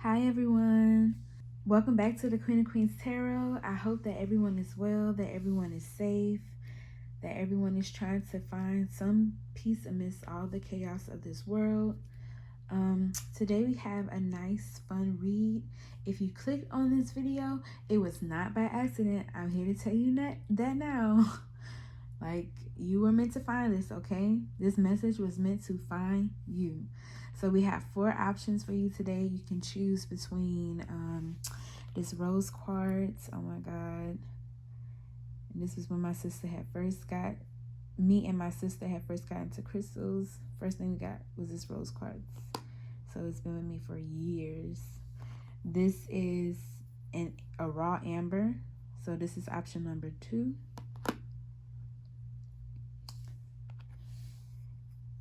Hi everyone. Welcome back to the Queen of Queens Tarot. I hope that everyone is well, that everyone is safe, that everyone is trying to find some peace amidst all the chaos of this world. Today we have a nice fun read. If you clicked on this video, it was not by accident. I'm here to tell you that now. Like, you were meant to find this, okay? This message was meant to find you. So we have 4 options for you today. You can choose between this rose quartz. Oh my God. And this is when my sister had first got, me and my sister had first got into crystals. First thing we got was this rose quartz. So it's been with me for years. This is a raw amber. So this is option number 2.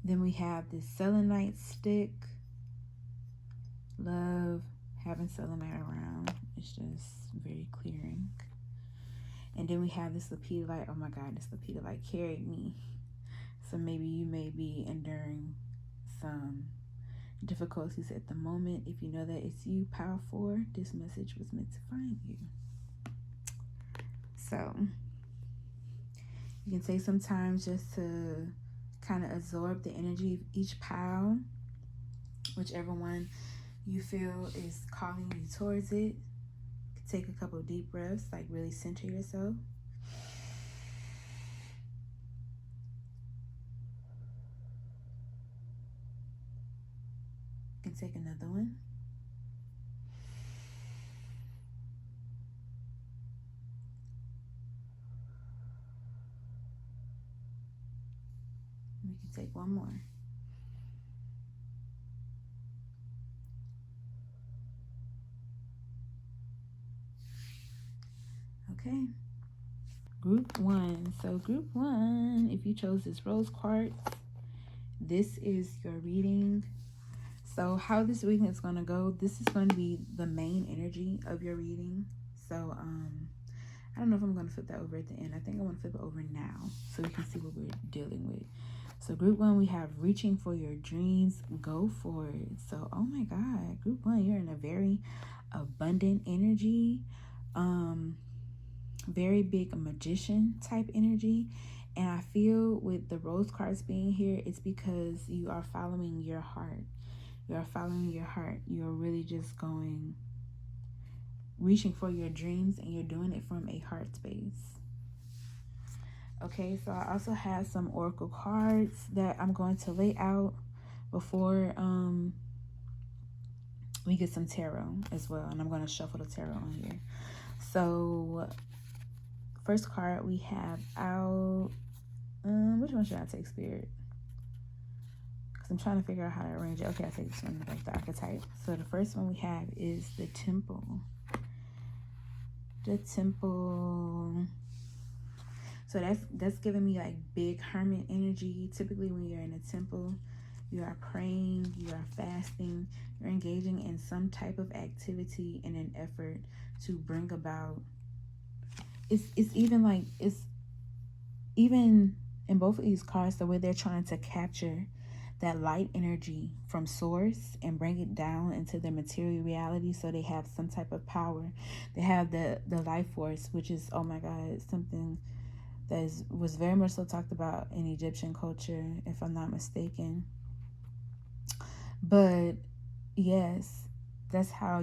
Then we have this selenite stick. Love having selenite around. It's just very clearing. And then we have this lepidolite. Oh my God, this lepidolite carried me. So maybe you may be enduring some difficulties at the moment. If you know that it's you, pile 4, this message was meant to find you. So you can take some time just to kind of absorb the energy of each pile, whichever one you feel is calling you towards it. Take a couple of deep breaths, like really center yourself. You can take another one. We can take one more. Okay. Group 1. So group 1, if you chose this rose quartz, this is your reading. So how this reading is going to go, this is going to be the main energy of your reading. So I don't know if I'm going to flip that over at the end. I think I want to flip it over now so we can see what we're dealing with. So group 1, we have reaching for your dreams. Go for it. So, oh my God, group 1, you're in a very abundant energy. Very big magician type energy. And I feel with the rose cards being here, it's because you are following your heart. You are following your heart. You're really just reaching for your dreams, and you're doing it from a heart space. Okay, so I also have some oracle cards that I'm going to lay out before we get some tarot as well. And I'm going to shuffle the tarot on here. So first card we have out, which one should I take, Spirit? Because I'm trying to figure out how to arrange it. Okay, I'll take this one, like the archetype. So the first one we have is the Temple. The Temple. So that's giving me like big hermit energy. Typically when you're in a temple, you are praying, you are fasting, you're engaging in some type of activity in an effort to bring about, it's even in both of these cards, the way they're trying to capture that light energy from source and bring it down into the material reality, so they have some type of power. They have the life force, which is, oh my God, something that was very much so talked about in Egyptian culture, if I'm not mistaken. But yes, that's how,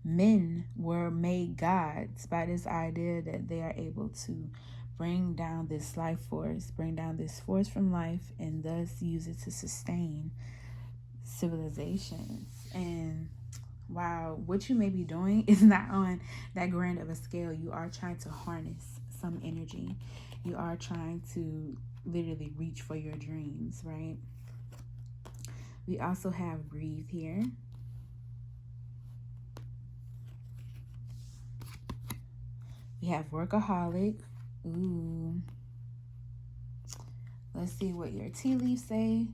men were made gods, by this idea that they are able to bring down this life force, bring down this force from life, and thus use it to sustain civilizations. And wow, what you may be doing is not on that grand of a scale. You are trying to harness some energy. You are trying to literally reach for your dreams, right? We also have breathe here. We have workaholic. Ooh. Let's see what your tea leaves say.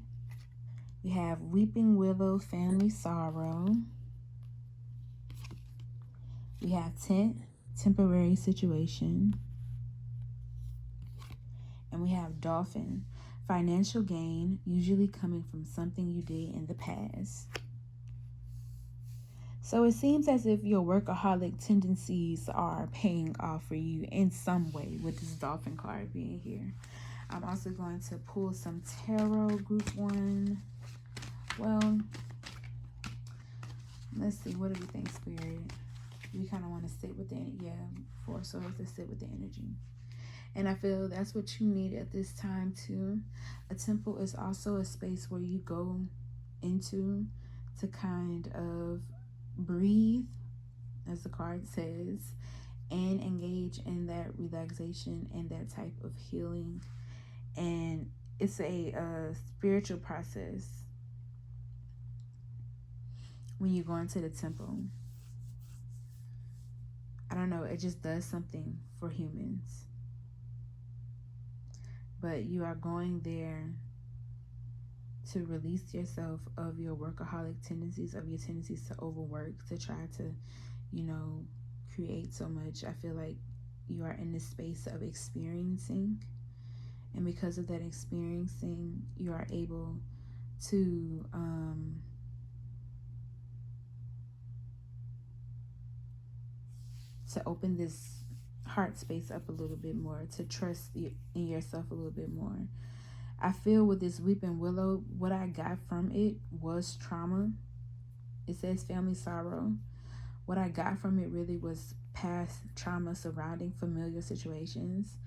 We have weeping willow, family sorrow. We have tent, temporary situation. And we have dolphin. Financial gain, usually coming from something you did in the past. So it seems as if your workaholic tendencies are paying off for you in some way with this dolphin card being here. I'm also going to pull some tarot group 1. Well, let's see. What do we think, Spirit? We kind of want to sit with the, 4 swords to sit with the energy. And I feel that's what you need at this time too. A temple is also a space where you go into to kind of breathe, as the card says, and engage in that relaxation and that type of healing. And it's a spiritual process when you go into the temple. I don't know, it just does something for humans. But you are going there to release yourself of your workaholic tendencies, of your tendencies to overwork, to try to, create so much. I feel like you are in this space of experiencing. And because of that experiencing, you are able to open this heart space up a little bit more, to trust in yourself a little bit more. I feel with this weeping willow, what I got from it was trauma. It says family sorrow. What I got from it really was past trauma surrounding familiar situations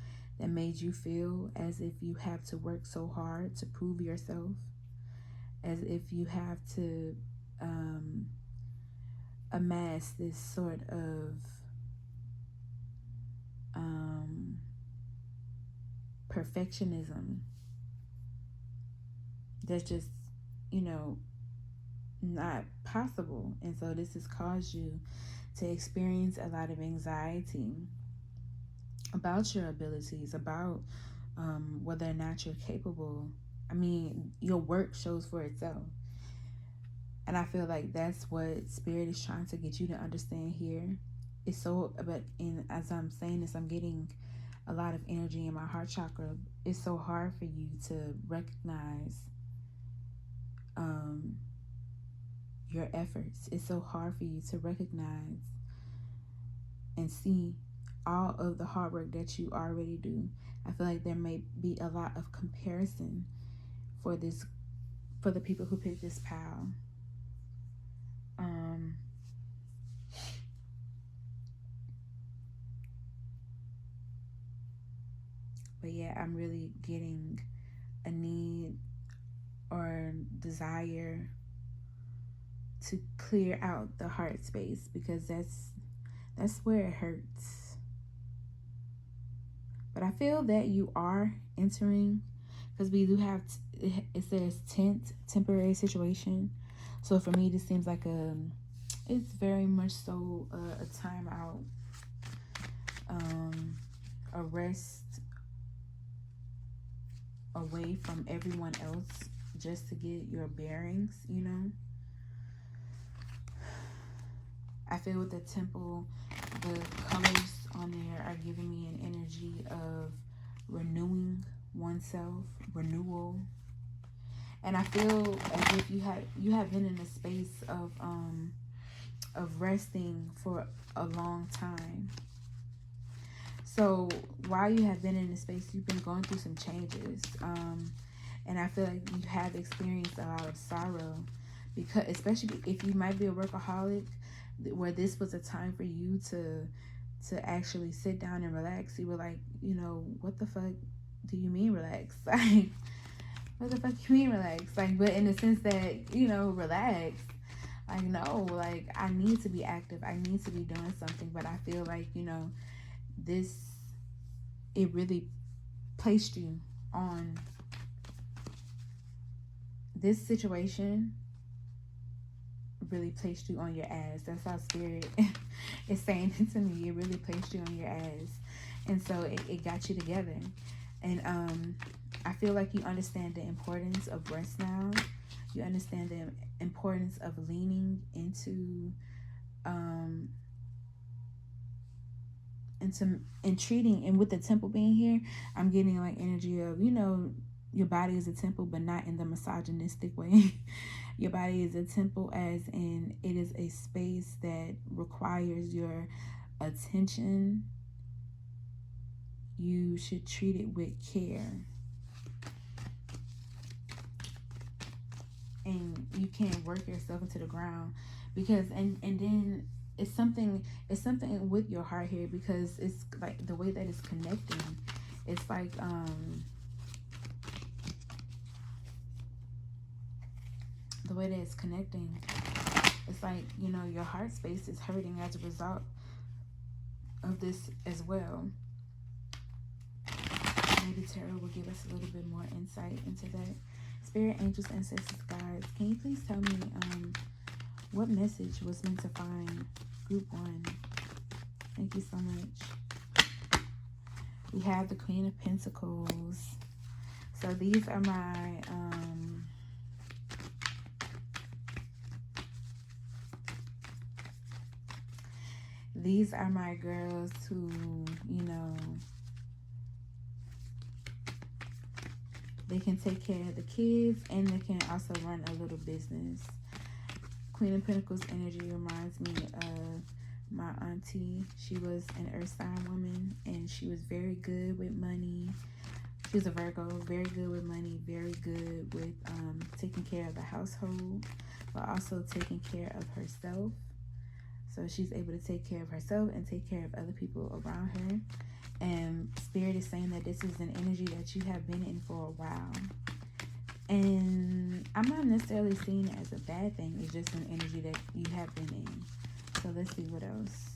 that made you feel as if you have to work so hard to prove yourself, as if you have to amass this sort of perfectionism that's just, not possible. And so this has caused you to experience a lot of anxiety about your abilities, about whether or not you're capable. I mean, your work shows for itself. And I feel like that's what Spirit is trying to get you to understand here. It's so, but as I'm saying this, I'm getting a lot of energy in my heart chakra. It's so hard for you to recognize your efforts. It's so hard for you to recognize and see all of the hard work that you already do. I feel like there may be a lot of comparison for the people who pick this pile. But yeah, I'm really getting a need or desire to clear out the heart space, because that's where it hurts. But I feel that you are entering, because we do have it says temporary situation. So for me, this seems like it's very much so a time out, a rest away from everyone else, just to get your bearings. I feel with the temple, the colors on there are giving me an energy of renewing oneself, renewal. And I feel as if you have been in a space of resting for a long time. So while you have been in this space, you've been going through some changes. And I feel like you have experienced a lot of sorrow, because especially if you might be a workaholic, where this was a time for you to actually sit down and relax. You were like, what the fuck do you mean relax? Like, what the fuck you mean relax? Like, but in the sense that, relax. Like, no, like, I need to be active. I need to be doing something. But I feel like, it really placed you on this situation, really placed you on your ass. That's how Spirit is saying it to me. It really placed you on your ass. And so it got you together. And I feel like you understand the importance of rest now. You understand the importance of leaning into treating. And with the temple being here, I'm getting like energy of, your body is a temple, but not in the misogynistic way. Your body is a temple as in it is a space that requires your attention. You should treat it with care. And you can't work yourself into the ground because and then it's something with your heart here, because it's like the way that it's connecting. It's like the way that it's connecting, it's like, you know, your heart space is hurting as a result of this as well. Maybe tarot will give us a little bit more insight into that. Spirit, angels, ancestors, guides, can you please tell me what message was meant to find group 1? Thank you so much. We have the Queen of Pentacles. So these are my girls who, you know, they can take care of the kids and they can also run a little business. Queen of Pentacles energy reminds me of my auntie. She was an earth sign woman and she was very good with money. She was a Virgo, very good with money, very good with taking care of the household, but also taking care of herself. So she's able to take care of herself and take care of other people around her. And Spirit is saying that this is an energy that you have been in for a while. And I'm not necessarily seeing it as a bad thing. It's just an energy that you have been in. So let's see what else.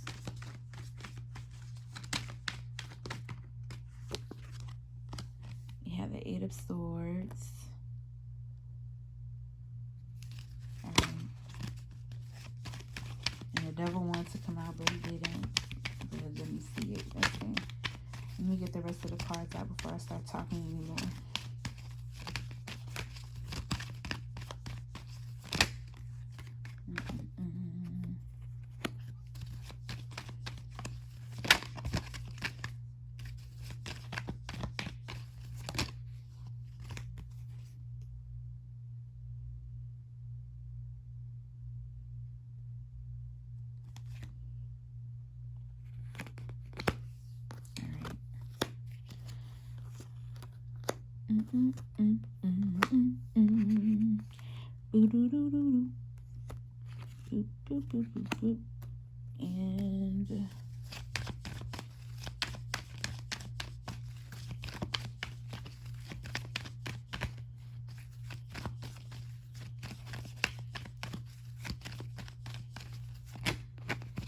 You have the 8 of Swords. And the devil wanted to come out, but he didn't. But let me see it. Okay. Let me get the rest of the cards out before I start talking anymore.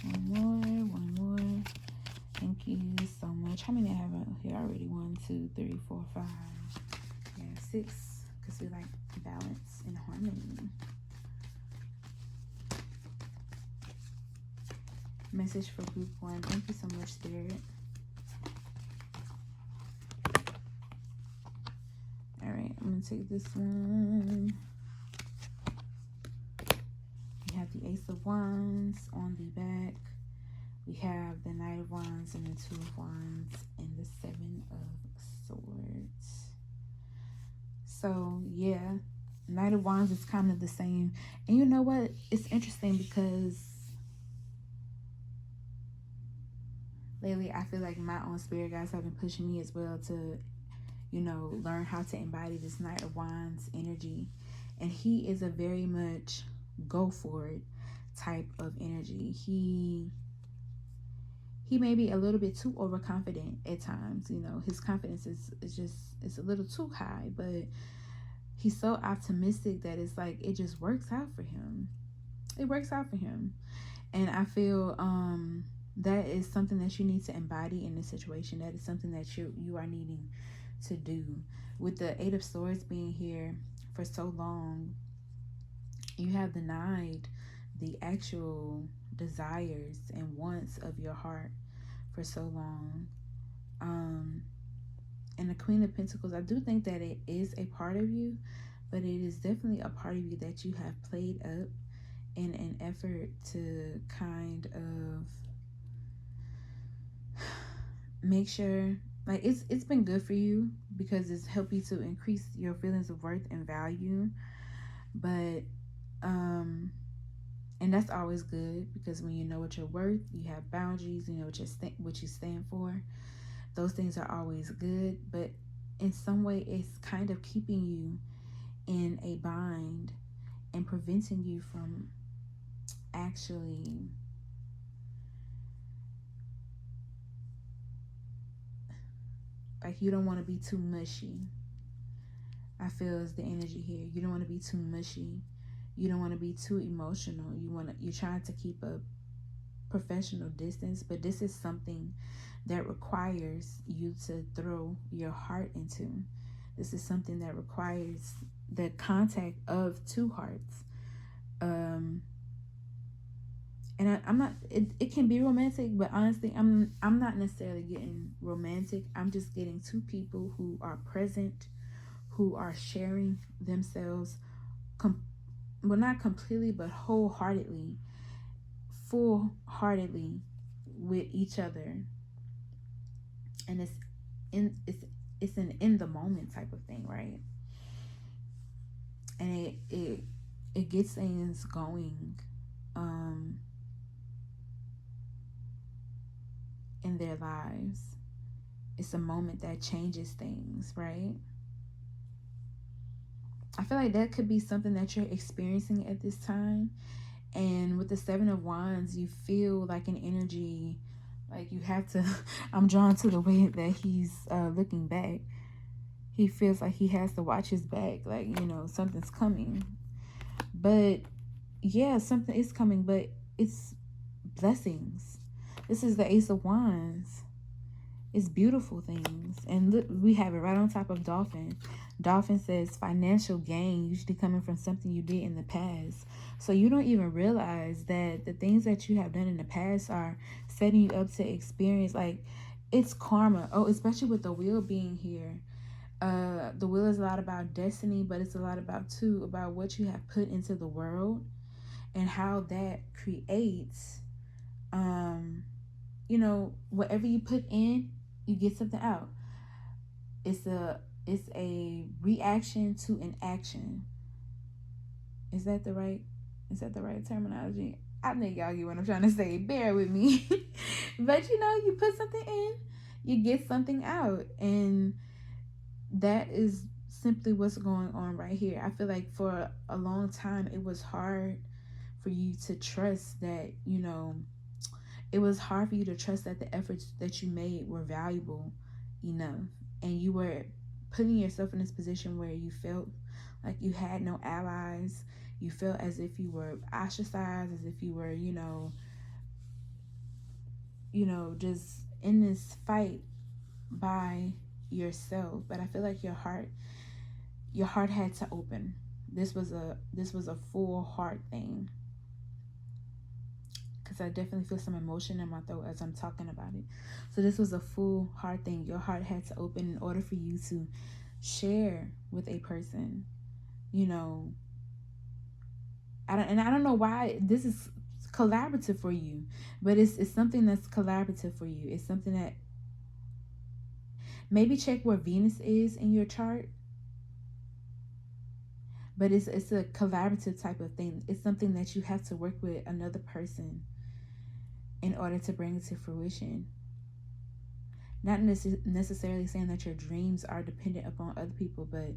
And one more. Thank you so much. How many I have out here already? 1, 2, 3, 4, 5. Yeah, 6. Because we like balance and harmony. Message for group 1. Thank you so much, Spirit. Alright, I'm going to take this one. We have the Ace of Wands on the back. We have the Knight of Wands and the 2 of Wands and the 7 of Swords. So, yeah, Knight of Wands is kind of the same. And you know what? It's interesting because lately I feel like my own spirit guides have been pushing me as well to, you know, learn how to embody this Knight of Wands energy. And he is a very much go for it type of energy. He may be a little bit too overconfident at times. You know, his confidence is just, it's a little too high, but he's so optimistic that it's like it just works out for him. It works out for him. And I feel that is something that you need to embody in this situation. That is something that you are needing to do. With the 8 of Swords being here for so long, you have denied the actual desires and wants of your heart for so long. And the Queen of Pentacles, I do think that it is a part of you, but it is definitely a part of you that you have played up in an effort to kind of make sure like it's been good for you because it's helped you to increase your feelings of worth and value. But um and that's always good, because when you know what you're worth, you have boundaries, you know what you stand for. Those things are always good, but in some way it's kind of keeping you in a bind and preventing you from actually, like, you don't want to be too mushy. I feel is the energy here. You don't want to be too mushy. You don't want to be too emotional. You're trying to keep a professional distance, but this is something that requires you to throw your heart into. This is something that requires the contact of two hearts. Um, I'm not. It can be romantic, but honestly, I'm not necessarily getting romantic. I'm just getting two people who are present, who are sharing themselves, well, not completely, but wholeheartedly, full heartedly with each other, and in it's an in the moment type of thing, right? And it gets things going um in their lives. It's a moment that changes things, right? I feel like that could be something that you're experiencing at this time. And with the Seven of Wands, you feel like an energy, like you have to. I'm drawn to the way that he's looking back. He feels like he has to watch his back, like, something's coming. But yeah, something is coming, but it's blessings. This is the Ace of Wands. It's beautiful things. And look, we have it right on top of Dolphin. Dolphin says financial gain usually coming from something you did in the past. So you don't even realize that the things that you have done in the past are setting you up to experience, like, it's karma. Oh, especially with the wheel being here. The wheel is a lot about destiny, but it's a lot about too about what you have put into the world and how that creates whatever you put in, you get something out. It's a reaction to an action. Is that the right terminology? I think y'all get what I'm trying to say. Bear with me. But you put something in, you get something out. And that is simply what's going on right here. I feel like for a long time it was hard for you to trust that, it was hard for you to trust that the efforts that you made were valuable enough. And you were putting yourself in this position where you felt like you had no allies. You felt as if you were ostracized, as if you were, just in this fight by yourself. But I feel like your heart had to open. This was a full heart thing, because I definitely feel some emotion in my throat as I'm talking about it. So this was a full heart thing. Your heart had to open in order for you to share with a person. You know, I don't know why this is collaborative for you, but it's something that's collaborative for you. It's something that, maybe check where Venus is in your chart, but it's a collaborative type of thing. It's something that you have to work with another person in order to bring it to fruition. Not necessarily saying that your dreams are dependent upon other people, but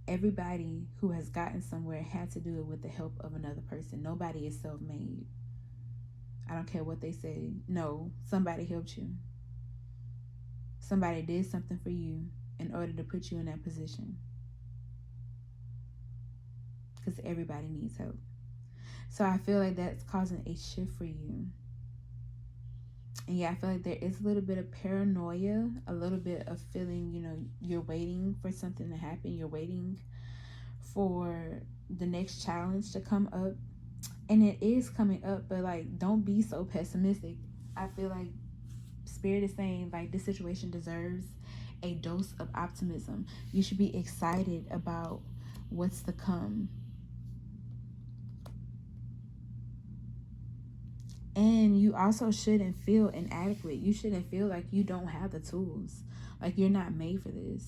everybody who has gotten somewhere had to do it with the help of another person. Nobody is self-made. I don't care what they say. No, somebody helped you. Somebody did something for you in order to put you in that position, because everybody needs help. So I feel like that's causing a shift for you. And yeah, I feel like there is a little bit of paranoia, a little bit of feeling, you're waiting for something to happen. You're waiting for the next challenge to come up. And it is coming up, but like, don't be so pessimistic. I feel like Spirit is saying, like, this situation deserves a dose of optimism. You should be excited about what's to come. And you also shouldn't feel inadequate. You shouldn't feel like you don't have the tools. Like you're not made for this.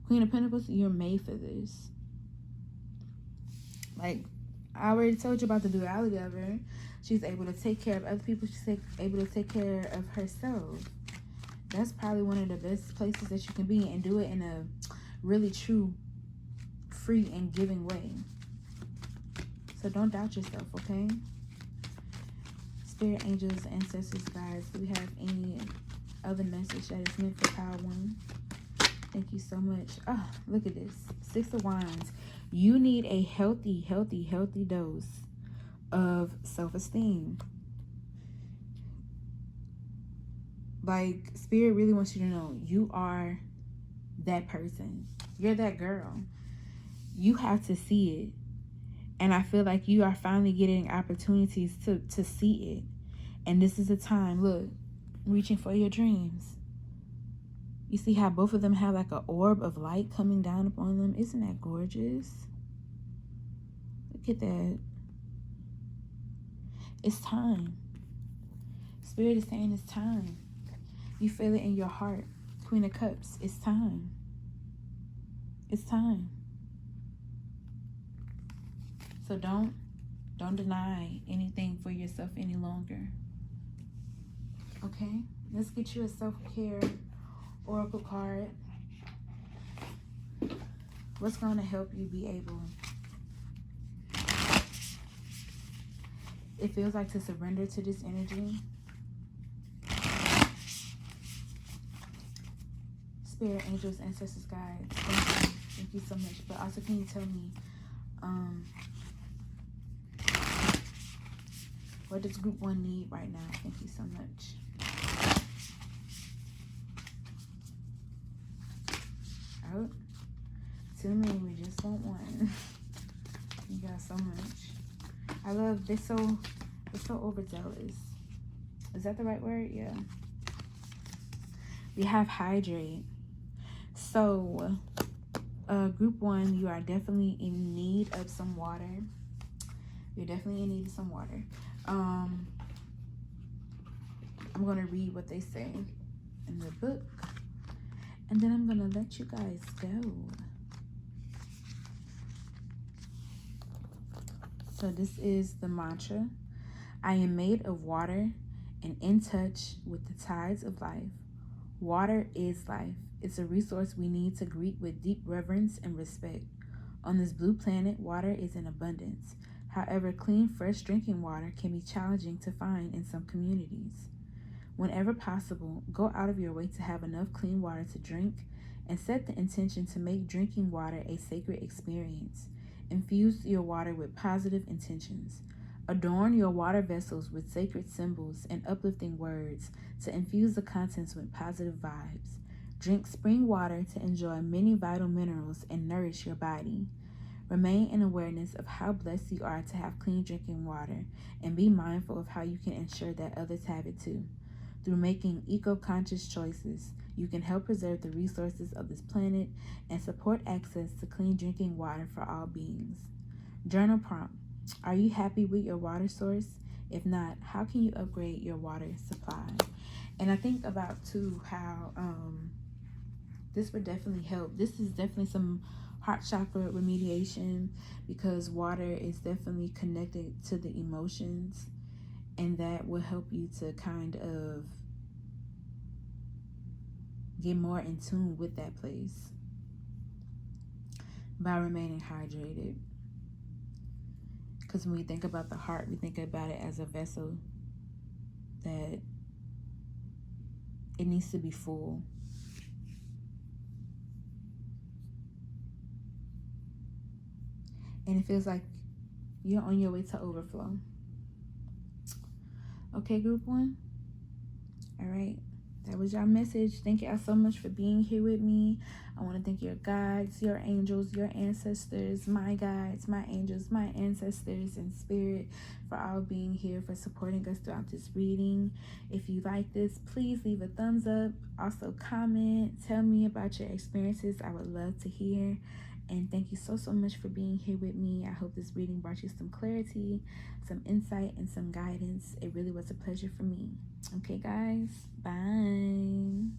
Queen of Pentacles, you're made for this. Like, I already told you about the duality of her. She's able to take care of other people. She's able to take care of herself. That's probably one of the best places that you can be, and do it in a really true, free, and giving way. So don't doubt yourself, okay? Spirit, angels, ancestors, guides, do we have any other message that is meant for Power One? Thank you so much. Oh, look at this. 6 of Wands. You need a healthy dose of self-esteem. Like, Spirit really wants you to know you are that person. You're that girl. You have to see it. And I feel like you are finally getting opportunities to see it. And this is the time, look, reaching for your dreams. You see how both of them have like an orb of light coming down upon them? Isn't that gorgeous? Look at that. It's time. Spirit is saying it's time. You feel it in your heart. Queen of Cups, it's time. It's time. So don't deny anything for yourself any longer. Okay? Let's get you a self-care oracle card. What's going to help you be able? It feels like to surrender to this energy. Spirit, angels, ancestors, guides. Thank you so much. But also, can you tell me, what does Group 1 need right now? Thank you so much. Oh, too many. We just want one. You got so much. I love this. So overzealous. Is that the right word? Yeah. We have hydrate. So, Group 1, you are definitely in need of some water. You're definitely in need of some water. I'm going to read what they say in the book, and then I'm going to let you guys go. So this is the mantra. I am made of water and in touch with the tides of life. Water is life. It's a resource we need to greet with deep reverence and respect. On this blue planet, water is in abundance. However, clean, fresh drinking water can be challenging to find in some communities. Whenever possible, go out of your way to have enough clean water to drink and set the intention to make drinking water a sacred experience. Infuse your water with positive intentions. Adorn your water vessels with sacred symbols and uplifting words to infuse the contents with positive vibes. Drink spring water to enjoy many vital minerals and nourish your body. Remain in awareness of how blessed you are to have clean drinking water, and be mindful of how you can ensure that others have it too. Through making eco-conscious choices, you can help preserve the resources of this planet and support access to clean drinking water for all beings. Journal prompt. Are you happy with your water source? If not, how can you upgrade your water supply? And I think about too how this would definitely help. This is definitely some heart chakra remediation, because water is definitely connected to the emotions, and that will help you to kind of get more in tune with that place by remaining hydrated. Because when we think about the heart, we think about it as a vessel that it needs to be full. And it feels like you're on your way to overflow. Okay, Group 1? All right. That was your message. Thank y'all so much for being here with me. I want to thank your guides, your angels, your ancestors, my guides, my angels, my ancestors, and spirit for all being here, for supporting us throughout this reading. If you like this, please leave a thumbs up. Also comment. Tell me about your experiences. I would love to hear. And thank you so much for being here with me. I hope this reading brought you some clarity, some insight, and some guidance. It really was a pleasure for me. Okay, guys. Bye.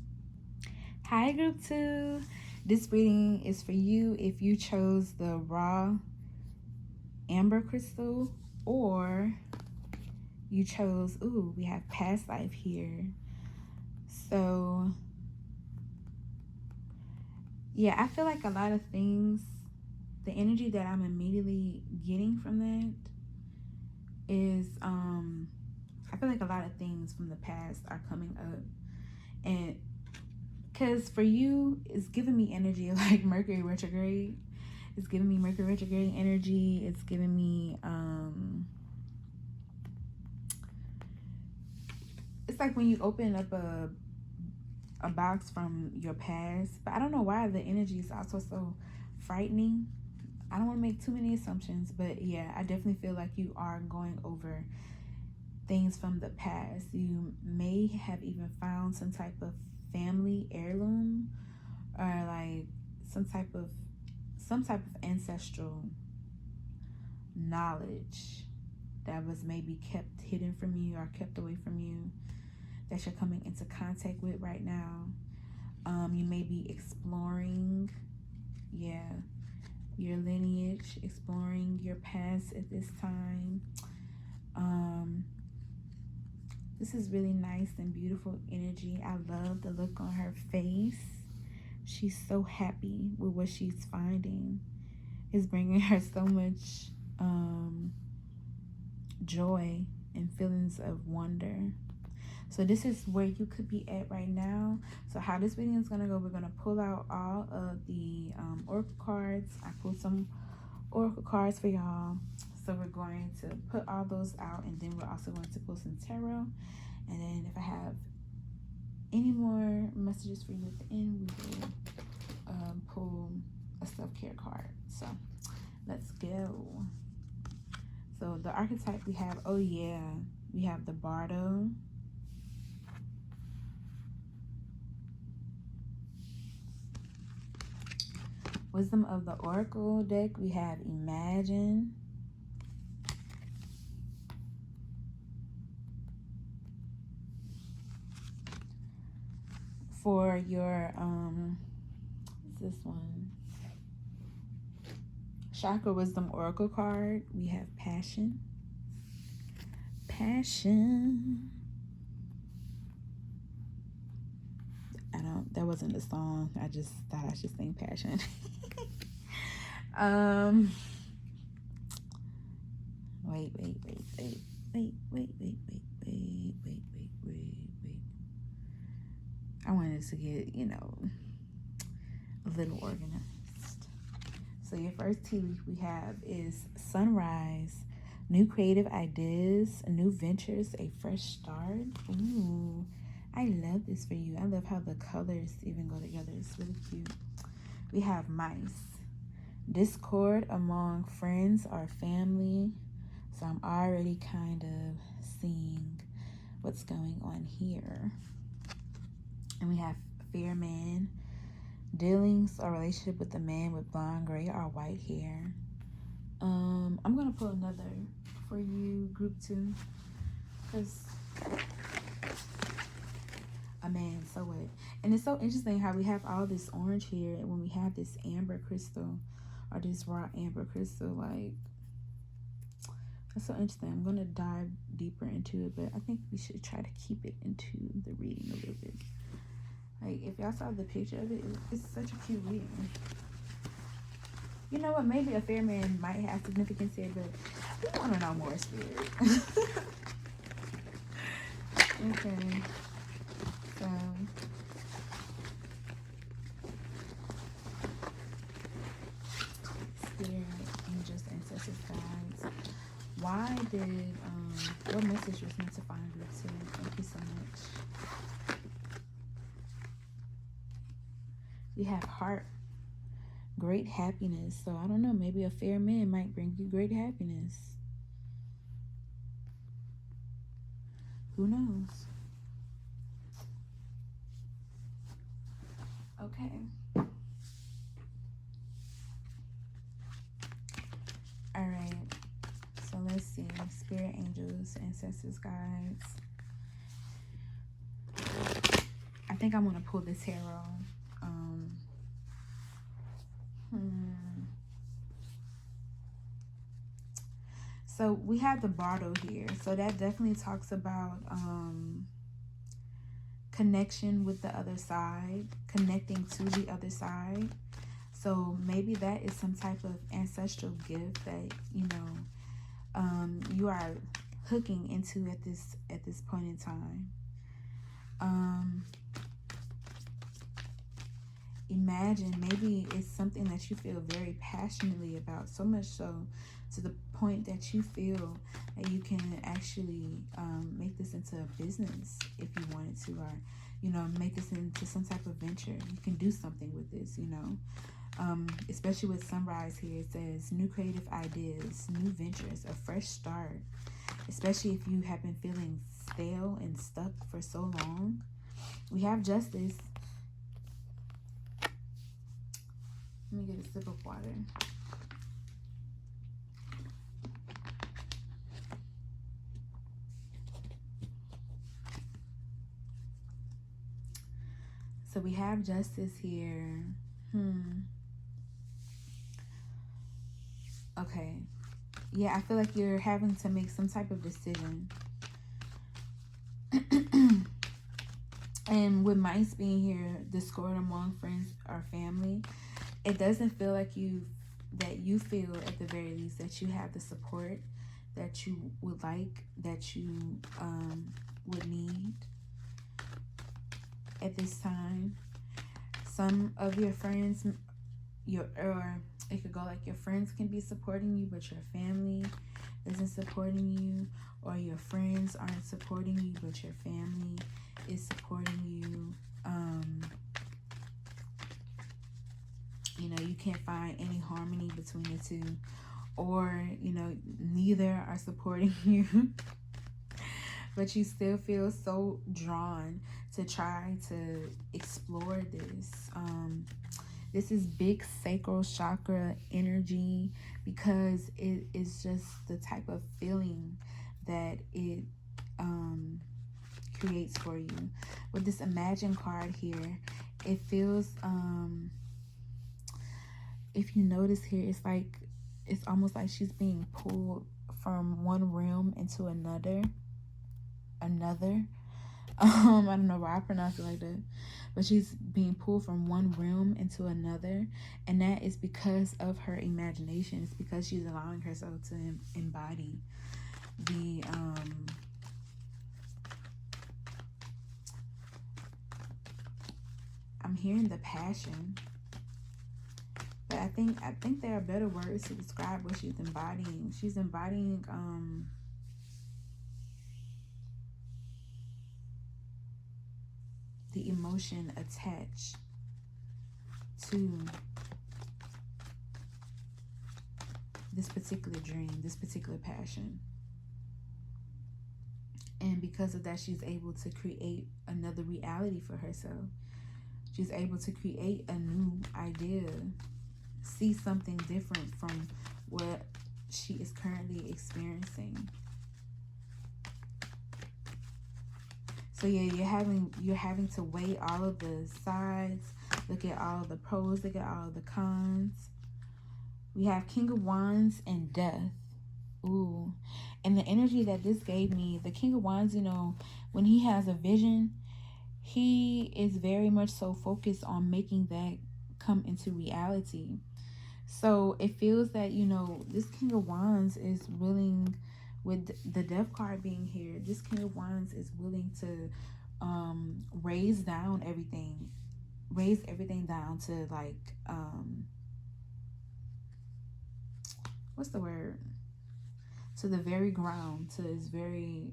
Hi, group 2. This reading is for you if you chose the raw amber crystal, or you chose, we have past life here. So yeah, I feel like a lot of things, the energy that I'm immediately getting from that is, I feel like a lot of things from the past are coming up. And because for you, it's giving me energy of like Mercury retrograde. It's giving me Mercury retrograde energy. It's giving me, it's like when you open up a box from your past, but I don't know why the energy is also so frightening. I don't want to make too many assumptions, but yeah, I definitely feel like you are going over things from the past. You may have even found some type of family heirloom, or like some type of ancestral knowledge that was maybe kept hidden from you or kept away from you, that you're coming into contact with right now. You may be exploring, your lineage, exploring your past at this time. This is really nice and beautiful energy. I love the look on her face. She's so happy with what she's finding. It's bringing her so much joy and feelings of wonder. So this is where you could be at right now. So how this reading is going to go, we're going to pull out all of the oracle cards. I pulled some oracle cards for y'all. So we're going to put all those out, and then we're also going to pull some tarot. And then if I have any more messages for you at the end, we will pull a self-care card. So let's go. So the archetype we have, we have the Bardo. Wisdom of the Oracle deck, we have Imagine. For your, what's this one? Chakra Wisdom Oracle card, we have Passion. Passion. That wasn't a song. I just thought I should sing Passion. Wait. I wanted to get, a little organized. So your first tea leaf we have is Sunrise. New creative ideas, new ventures, a fresh start. Ooh, I love this for you. I love how the colors even go together. It's really cute. We have Mice. Discord among friends or family. So I'm already kind of seeing what's going on here. And we have Fair Man. Dealings or relationship with a man with blonde, gray, or white hair. I'm going to pull another for you, group 2. Because a man, so what? And it's so interesting how we have all this orange here, and when we have this amber crystal, or this raw amber crystal, like, that's so interesting. I'm going to dive deeper into it, but I think we should try to keep it into the reading a little bit. Like, if y'all saw the picture of it, it's such a cute reading. You know what? Maybe a fair man might have significance here, but we want to know more, Spirit. Okay. So, Spirit, angels, ancestors, guides. Why did, what message was meant to find group 2? Thank you so much. We have heart, great happiness. So I don't know, maybe a fair man might bring you great happiness. Who knows? Okay. Let's see. Spirit angels, ancestors, guides. I think I'm going to pull the tarot. So we have the bottle here. So that definitely talks about connection with the other side, connecting to the other side. So maybe that is some type of ancestral gift that, you know, you are hooking into at this point in time. Imagine maybe it's something that you feel very passionately about, so much so to the point that you feel that you can actually make this into a business if you wanted to, or, you know, make this into some type of venture. You can do something with this, you know. Especially with sunrise here, it says new creative ideas, new ventures, a fresh start. Especially if you have been feeling stale and stuck for so long. We have justice. Let me get a sip of water. So we have justice here. Okay. Yeah, I feel like you're having to make some type of decision. And with mice being here, discord among friends or family, it doesn't feel like you feel at the very least that you have the support that you would like, that you would need at this time. Some of your friends, or it could go like your friends can be supporting you, but your family isn't supporting you, or your friends aren't supporting you, but your family is supporting you. You know, you can't find any harmony between the two, or, you know, neither are supporting you. But you still feel so drawn to try to explore this. This is big sacral chakra energy, because it is just the type of feeling that it creates for you. With this Imagine card here, it feels, if you notice here, it's almost like she's being pulled from one realm into another. I don't know why I pronounce it like that, but she's being pulled from one realm into another, and that is because of her imagination. It's because she's allowing herself to embody the I'm hearing the passion, but I think there are better words to describe what she's embodying. She's embodying the emotion attached to this particular dream, this particular passion. And because of that, she's able to create another reality for herself. She's able to create a new idea, see something different from what she is currently experiencing. So yeah, you're having to weigh all of the sides, look at all of the pros, look at all of the cons. We have King of Wands and Death. Ooh. And the energy that this gave me, the King of Wands, you know, when he has a vision, he is very much so focused on making that come into reality. So it feels that, you know, this King of Wands is willing, with the Death card being here, this King of Wands is willing to raise everything down to, like, what's the word? To the very ground, to its very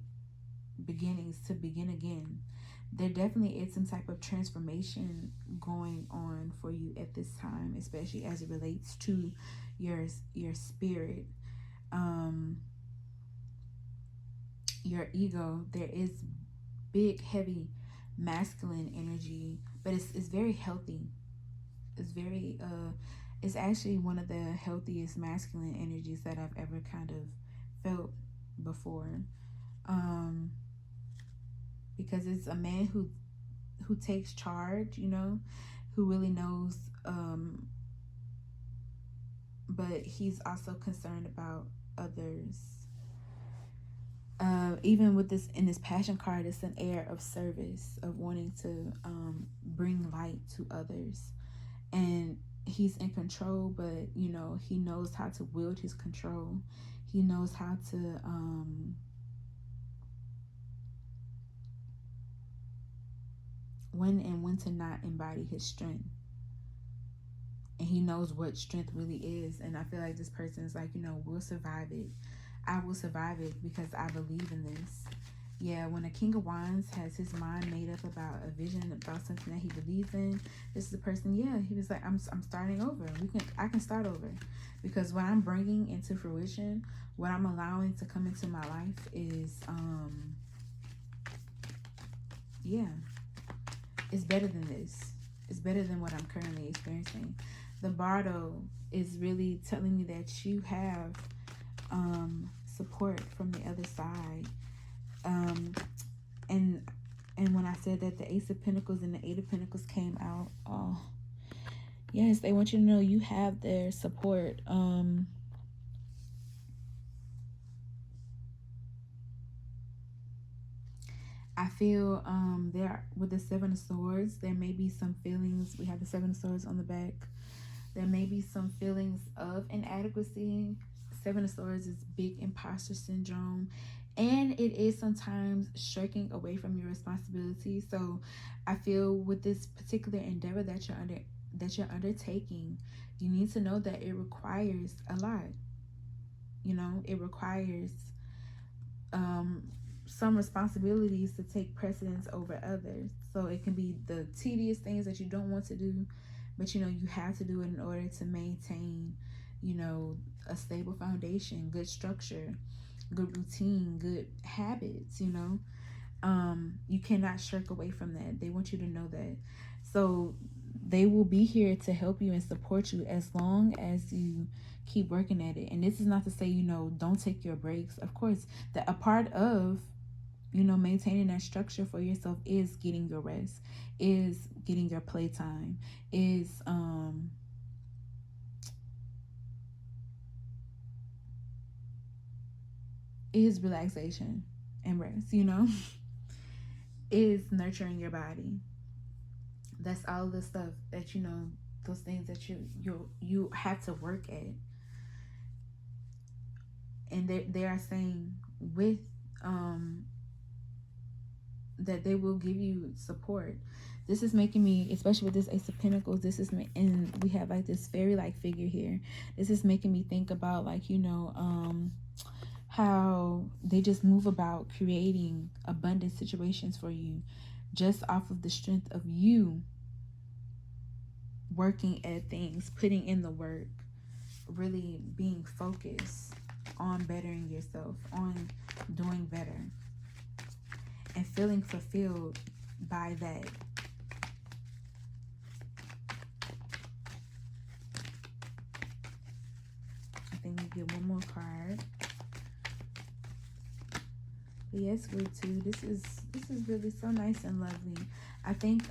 beginnings, to begin again. There definitely is some type of transformation going on for you at this time, especially as it relates to your spirit, your ego. There is big, heavy, masculine energy, but it's very healthy. It's very it's actually one of the healthiest masculine energies that I've ever kind of felt before. Because it's a man who takes charge, you know, who really knows, but he's also concerned about others. Even with this, in this passion card, it's an air of service, of wanting to bring light to others. And he's in control, but you know, he knows how to wield his control. He knows how to when to not embody his strength. And he knows what strength really is. And I feel like this person is like, you know, we'll survive it. I will survive it because I believe in this. Yeah, when a King of Wands has his mind made up about a vision, about something that he believes in, this is the person, yeah, he was like, I'm starting over. I can start over. Because what I'm bringing into fruition, what I'm allowing to come into my life is, yeah, it's better than this. It's better than what I'm currently experiencing. The Bardo is really telling me that you have support from the other side. And when I said that the Ace of Pentacles and the Eight of Pentacles came out, oh, yes, they want you to know you have their support. I feel there with the Seven of Swords, there may be some feelings. We have the Seven of Swords on the back. There may be some feelings of inadequacy. Seven of Swords is big imposter syndrome. And it is sometimes shirking away from your responsibility. So I feel with this particular endeavor that you're undertaking, you need to know that it requires a lot. You know, it requires some responsibilities to take precedence over others. So it can be the tedious things that you don't want to do, but you know, you have to do it in order to maintain, you know, a stable foundation, good structure, good routine, good habits, you know. You cannot shirk away from that. They want you to know that. So they will be here to help you and support you as long as you keep working at it. And this is not to say, you know, don't take your breaks. Of course, that a part of, you know, maintaining that structure for yourself is getting your rest, is getting your playtime, is relaxation and rest, you know, is nurturing your body. That's all the stuff that, you know, those things that you have to work at. And they are saying with that they will give you support. This is making me, especially with this Ace of Pentacles, this is and we have like this fairy like figure here. This is making me think about, like, you know, how they just move about creating abundant situations for you just off of the strength of you working at things, putting in the work, really being focused on bettering yourself, on doing better, and feeling fulfilled by that. I think we get one more card. But yes, group 2, this is really so nice and lovely. I think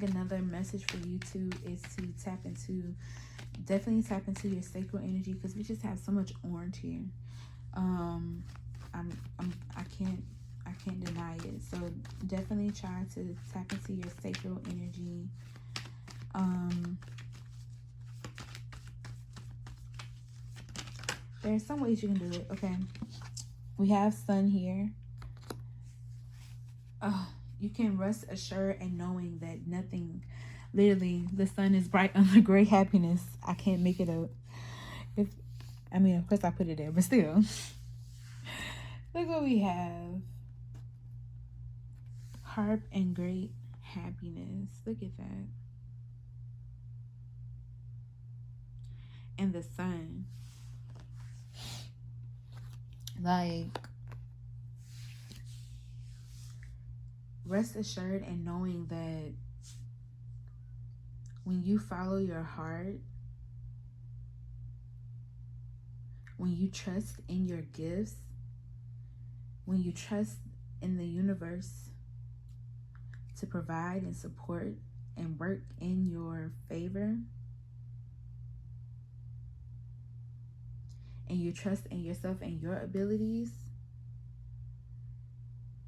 another message for you too is to definitely tap into your sacral energy, because we just have so much orange here. I can't deny it. So definitely try to tap into your sacral energy. There are some ways you can do it. Okay, we have sun here. You can rest assured and knowing that nothing, literally, the sun is bright on the great happiness. I can't make it up. Of course I put it there, but still. Look what we have. Harp and great happiness. Look at that. And the sun. Like, rest assured and knowing that when you follow your heart, when you trust in your gifts, when you trust in the universe to provide and support and work in your favor, and you trust in yourself and your abilities,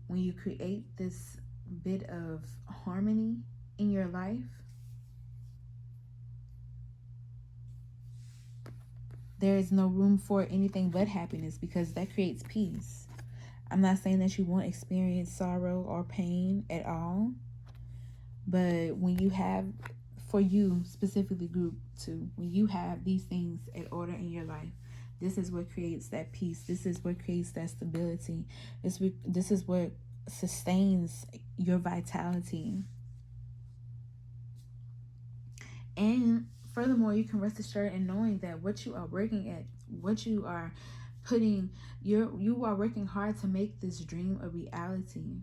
when you create this bit of harmony in your life, there is no room for anything but happiness, because that creates peace. I'm not saying that you won't experience sorrow or pain at all, but when you have, for you specifically, group 2, when you have these things in order in your life, this is what creates that peace. This is what creates that stability. This is what sustains your vitality. And furthermore, you can rest assured in knowing that what you are working at, what you are putting, you are working hard to make this dream a reality.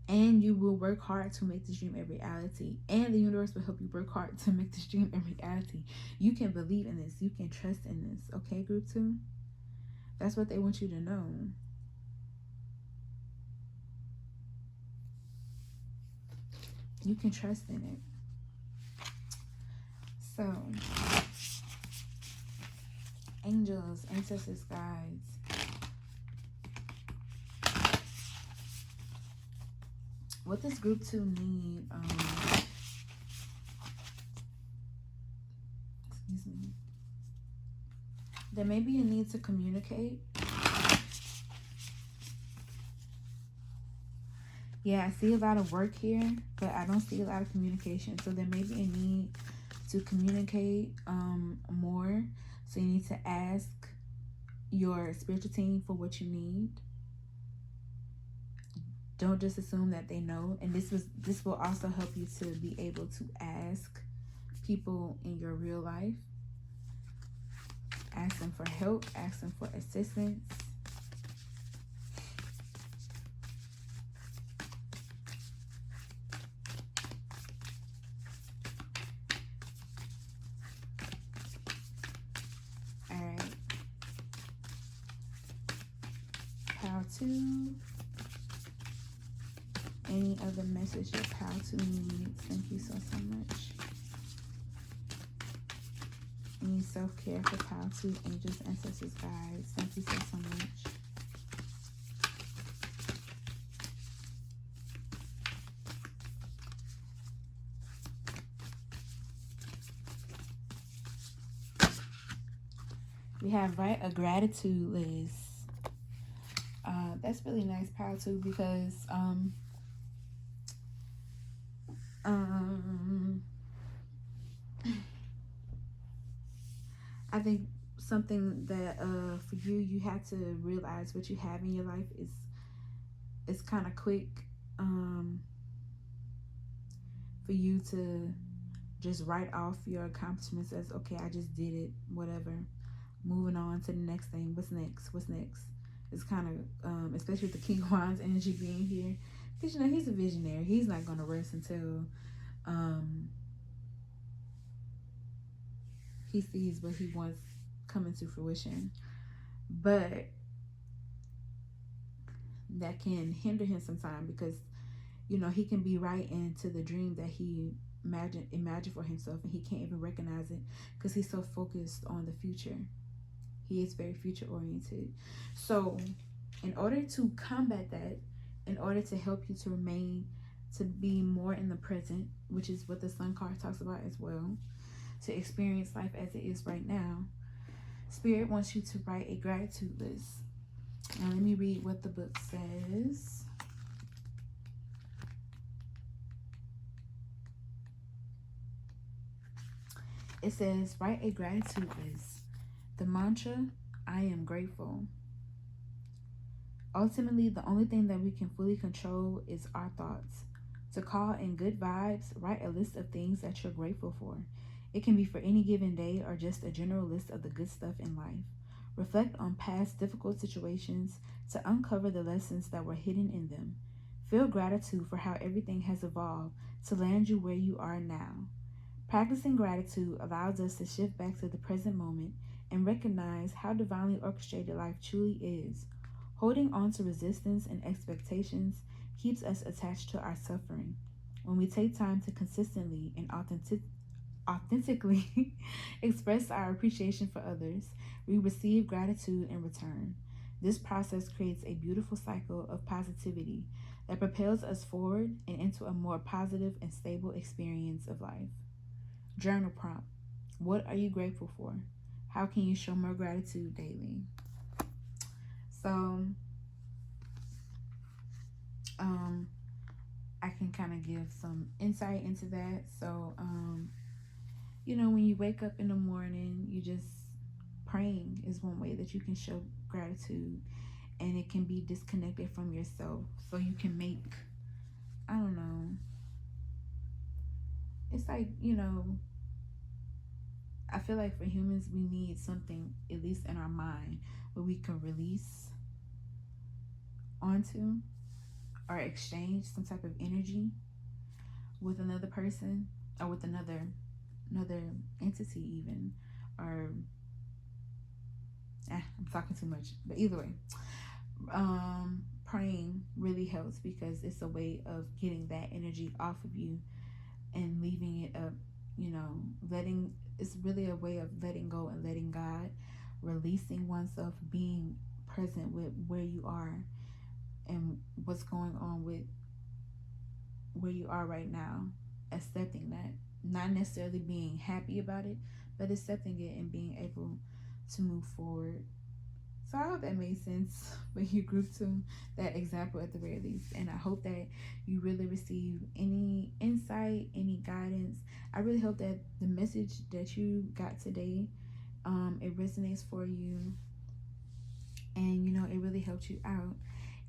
And you will work hard to make this dream a reality. And the universe will help you work hard to make this dream a reality. You can believe in this. You can trust in this. Okay, group 2? That's what they want you to know. You can trust in it. So, angels, ancestors, guides, what does group 2 need? Excuse me. There may be a need to communicate. Yeah, I see a lot of work here, but I don't see a lot of communication. So there may be a need to communicate more. So you need to ask your spiritual team for what you need. Don't just assume that they know. And this will also help you to be able to ask people in your real life. Ask them for help. Ask them for assistance. All right. How to... Any other message of how to needs? Thank you so much. Any self-care for how to, angels, ancestors, guides? Thank you so much. We have write a gratitude list. That's really nice, power too, because I think something that for you have to realize what you have in your life is kind of quick for you to just write off your accomplishments as, okay, I just did it, whatever. Moving on to the next thing. What's next? It's kind of especially with the King of Wands energy being here, because he's a visionary. He's not going to rest until he sees what he wants coming to fruition. But that can hinder him sometimes, because he can be right into the dream that he imagined for himself, and he can't even recognize it because he's so focused on the future. He is very future oriented. So in order to combat that, in order to help you to be more in the present, which is what the Sun card talks about as well, to experience life as it is right now, Spirit wants you to write a gratitude list. Now let me read what the book says. It says, write a gratitude list. The mantra, I am grateful. Ultimately, the only thing that we can fully control is our thoughts. To call in good vibes, write a list of things that you're grateful for. It can be for any given day or just a general list of the good stuff in life. Reflect on past difficult situations to uncover the lessons that were hidden in them. Feel gratitude for how everything has evolved to land you where you are now. Practicing gratitude allows us to shift back to the present moment and recognize how divinely orchestrated life truly is. Holding on to resistance and expectations keeps us attached to our suffering. When we take time to consistently and authentically express our appreciation for others, we receive gratitude in return. This process creates a beautiful cycle of positivity that propels us forward and into a more positive and stable experience of life. Journal prompt: what are you grateful for? How can you show more gratitude daily? So, I can kind of give some insight into that. So, when you wake up in the morning, you just praying is one way that you can show gratitude, and it can be disconnected from yourself. So you can make, I don't know, it's like, I feel like for humans, we need something, at least in our mind, where we can release onto or exchange some type of energy with another person, or with another entity even, or I'm talking too much, but either way, praying really helps because it's a way of getting that energy off of you and leaving it up, it's really a way of letting go and letting God, releasing oneself, being present with where you are and what's going on with where you are right now, accepting that, not necessarily being happy about it, but accepting it and being able to move forward. So I hope that made sense when you grouped to that example at the very least. And I hope that you really receive any insight, any guidance. I really hope that the message that you got today, it resonates for you. And, it really helped you out.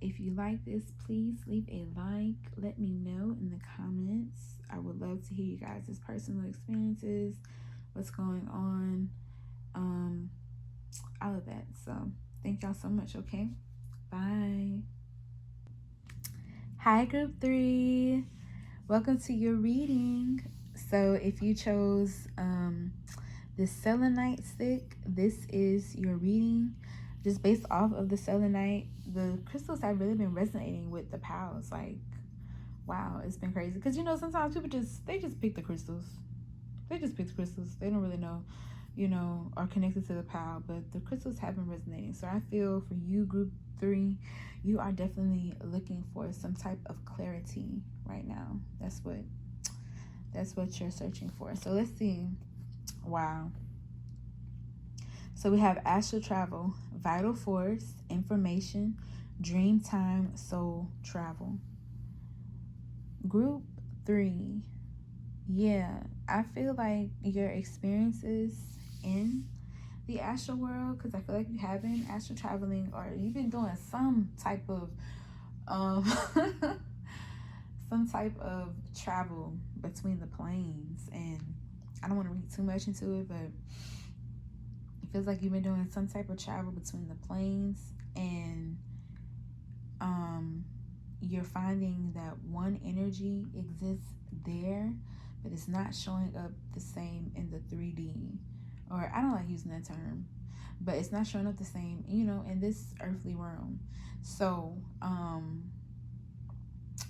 If you like this, please leave a like. Let me know in the comments. I would love to hear you guys' personal experiences, what's going on, all of that. So thank y'all so much. Okay, bye. Hi, group 3. Welcome to your reading. So if you chose this selenite stick, this is your reading. Just based off of the selenite, the crystals have really been resonating with the pals. Like, wow, it's been crazy. Because, sometimes people just pick the crystals. They just pick the crystals. They don't really know, are connected to the pal. But the crystals have been resonating. So I feel for you, group 3, you are definitely looking for some type of clarity right now. That's what you're searching for. So let's see. Wow. So we have astral travel, vital force, information, dream time, soul travel. Group 3. Yeah, I feel like your experiences in the astral world, because I feel like you have been astral traveling, or you've been doing some type of some type of travel between the planes. And I don't want to read too much into it, but it feels like you've been doing some type of travel between the planes, and you're finding that one energy exists there, but it's not showing up the same in the 3D. Or I don't like using that term, but it's not showing up the same, in this earthly realm. So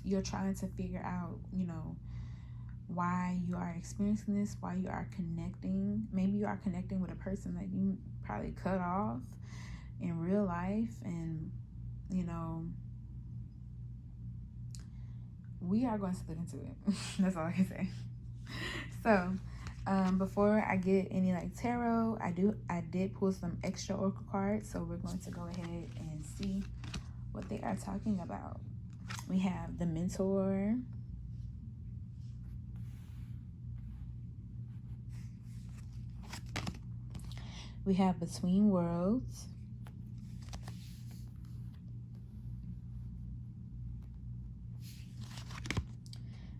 you're trying to figure out, why you are experiencing this, why you are connecting. Maybe you are connecting with a person that you probably cut off in real life, and we are going to look into it. That's all I can say. So before I get any tarot, I did pull some extra oracle cards, so we're going to go ahead and see what they are talking about. We have the Mentor, we have Between Worlds,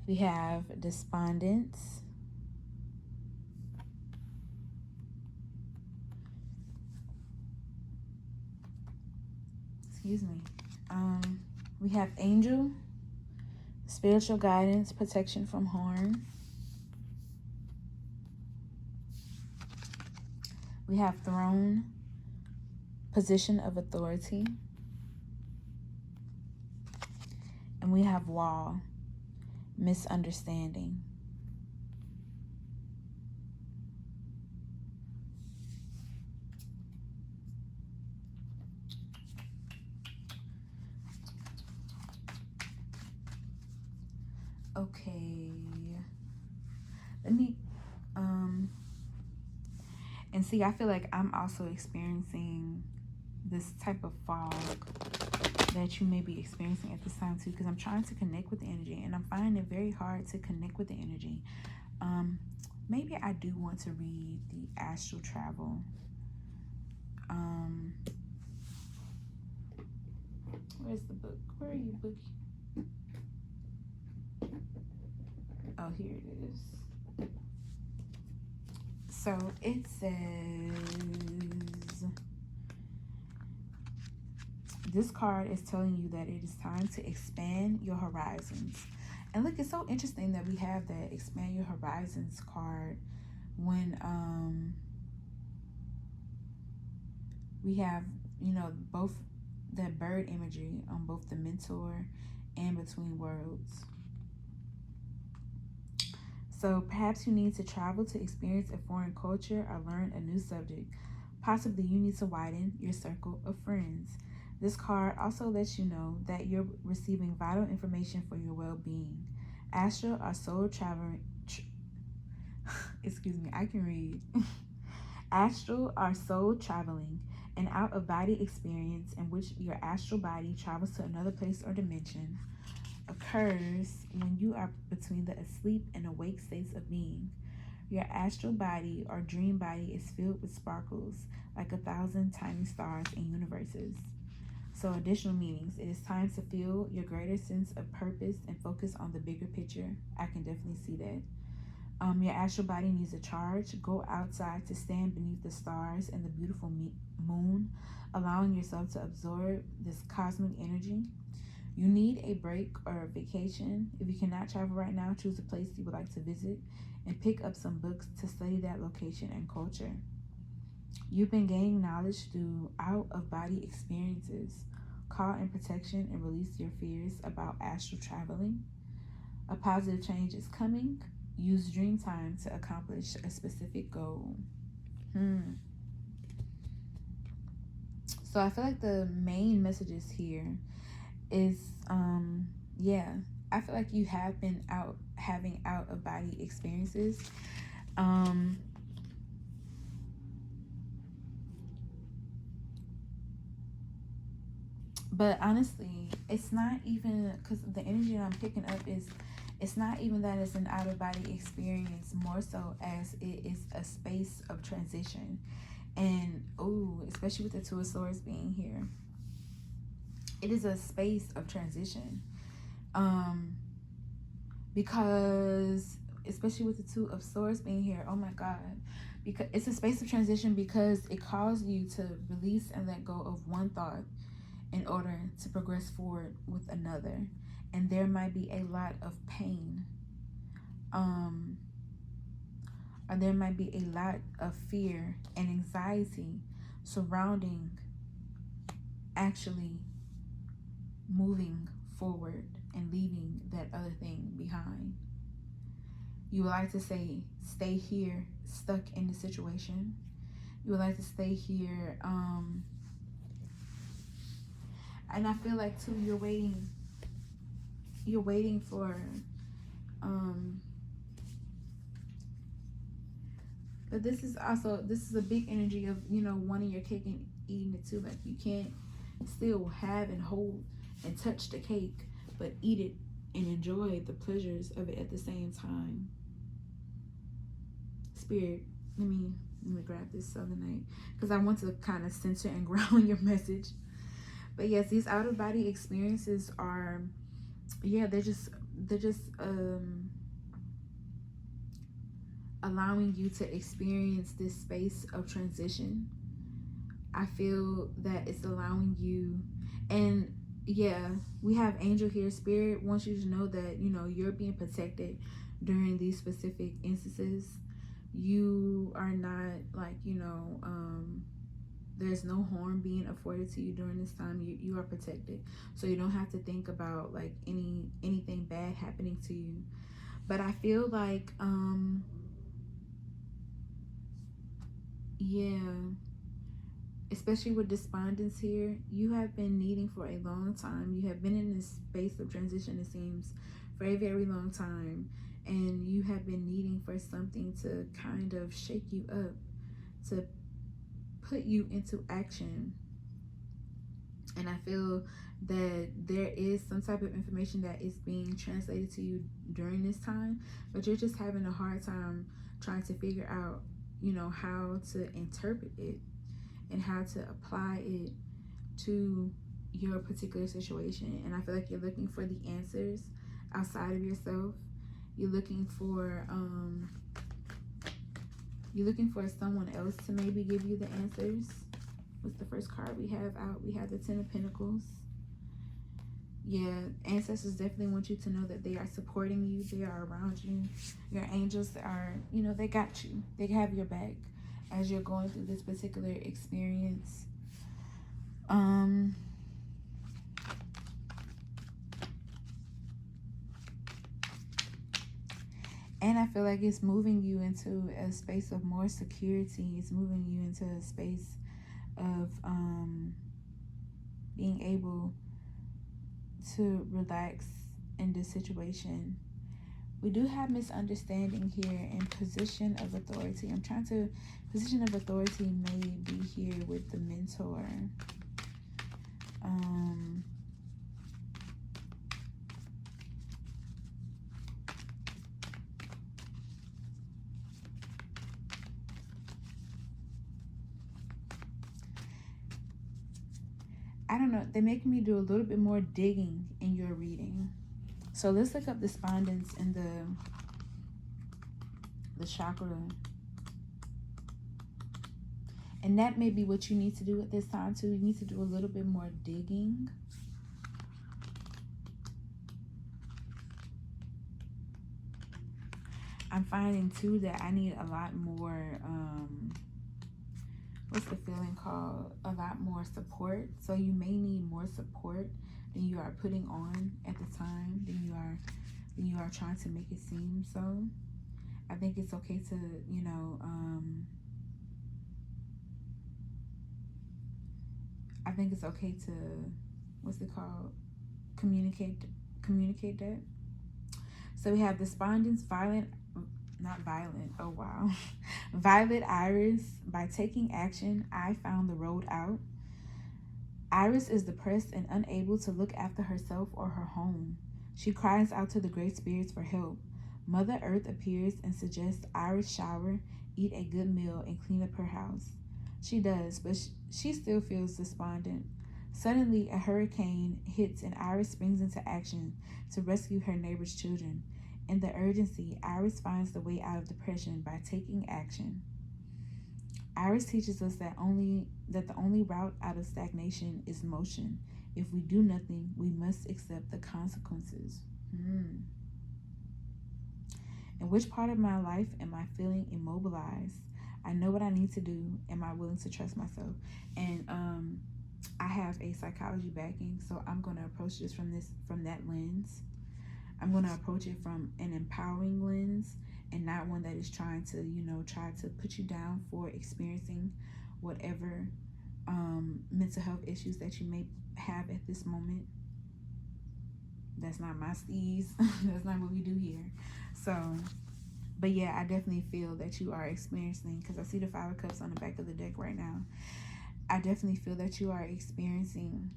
we have Despondence, excuse me, we have Angel, spiritual guidance, protection from harm. We have throne, position of authority. And we have wall, misunderstanding. Okay. Let me and see, I feel like I'm also experiencing this type of fog that you may be experiencing at this time too, because I'm trying to connect with the energy and I'm finding it very hard to connect with the energy. Maybe I do want to read the astral travel. Where's the book? Where are you, book? Oh, here it is. So it says, this card is telling you that it is time to expand your horizons. And look, it's so interesting that we have that expand your horizons card when we have, you know, both that bird imagery on both the mentor and between worlds. So perhaps you need to travel to experience a foreign culture or learn a new subject. Possibly you need to widen your circle of friends. This card also lets you know that you're receiving vital information for your well-being. Astral or soul traveling, excuse me, I can read. Astral or soul traveling, an out-of-body experience in which your astral body travels to another place or dimension, occurs when you are between the asleep and awake states of being. Your astral body or dream body is filled with sparkles like 1,000 tiny stars and universes. So additional meanings, it is time to feel your greater sense of purpose and focus on the bigger picture. I can definitely see that. Your astral body needs a charge. Go outside to stand beneath the stars and the beautiful moon, allowing yourself to absorb this cosmic energy. You need a break or a vacation. If you cannot travel right now, choose a place you would like to visit and pick up some books to study that location and culture. You've been gaining knowledge through out-of-body experiences. Call in protection and release your fears about astral traveling. A positive change is coming. Use dream time to accomplish a specific goal. So I feel like the main messages here is, I feel like you have been having out-of-body experiences. But honestly, it's not even, because the energy that I'm picking up is, it's not even that it's an out-of-body experience, more so as it is a space of transition. And, especially with the Two of Swords being here, it is a space of transition. Because, especially with the Two of Swords being here, oh my God, because it's a space of transition because it calls you to release and let go of one thought in order to progress forward with another. And there might be a lot of pain, or there might be a lot of fear and anxiety surrounding actually moving forward and leaving that other thing behind. You would like to say, stay here, stuck in the situation. You would like to stay here, and I feel like too, you're waiting for, but this is a big energy of, wanting your cake and eating it too. Like, you can't still have and hold and touch the cake, but eat it and enjoy the pleasures of it at the same time. Spirit, let me grab this Selenite, because I want to kind of center and ground your message. But yes, these out-of-body experiences are, they're just allowing you to experience this space of transition. I feel that it's allowing you, and we have angel here. Spirit wants you to know that, you're being protected during these specific instances. You are not like, there's no harm being afforded to you during this time. You are protected, so you don't have to think about like anything bad happening to you. But I feel like yeah, especially with despondence here, you have been needing for a long time. You have been in this space of transition, it seems, for a very long time, and you have been needing for something to kind of shake you up, to put you into action. And I feel that there is some type of information that is being translated to you during this time, but you're just having a hard time trying to figure out, how to interpret it and how to apply it to your particular situation. And I feel like you're looking for the answers outside of yourself. You're looking for someone else to maybe give you the answers. What's the first card we have out? We have the Ten of Pentacles. Yeah, ancestors definitely want you to know that they are supporting you. They are around you. Your angels are, they got you. They have your back as you're going through this particular experience. And I feel like it's moving you into a space of more security. It's moving you into a space of being able to relax in this situation. We do have misunderstanding here in position of authority. Position of authority may be here with the mentor. I don't know. They're making me do a little bit more digging in your reading. So let's look up despondence in the chakra. And that may be what you need to do at this time too. You need to do a little bit more digging. I'm finding too that I need a lot more, what's the feeling called? A lot more support. So you may need more support than you are putting on at the time, than you are trying to make it seem so. I think it's okay to, I think it's okay to, what's it called? Communicate that. So we have despondence, Violet Iris. By taking action, I found the road out. Iris is depressed and unable to look after herself or her home. She cries out to the great spirits for help. Mother Earth appears and suggests Iris shower, eat a good meal, and clean up her house. She does, but she still feels despondent. Suddenly, a hurricane hits and Iris springs into action to rescue her neighbor's children. In the urgency, Iris finds the way out of depression by taking action. Iris teaches us that the only route out of stagnation is motion. If we do nothing, we must accept the consequences. In which part of my life am I feeling immobilized? I know what I need to do. Am I willing to trust myself? And I have a psychology backing, so I'm going to approach this from that lens. I'm going to approach it from an empowering lens and not one that is trying to, try to put you down for experiencing whatever mental health issues that you may have at this moment. That's not my steez. That's not what we do here. So, but yeah, I definitely feel that you are experiencing, because I see the Five of Cups on the back of the deck right now. I definitely feel that you are experiencing,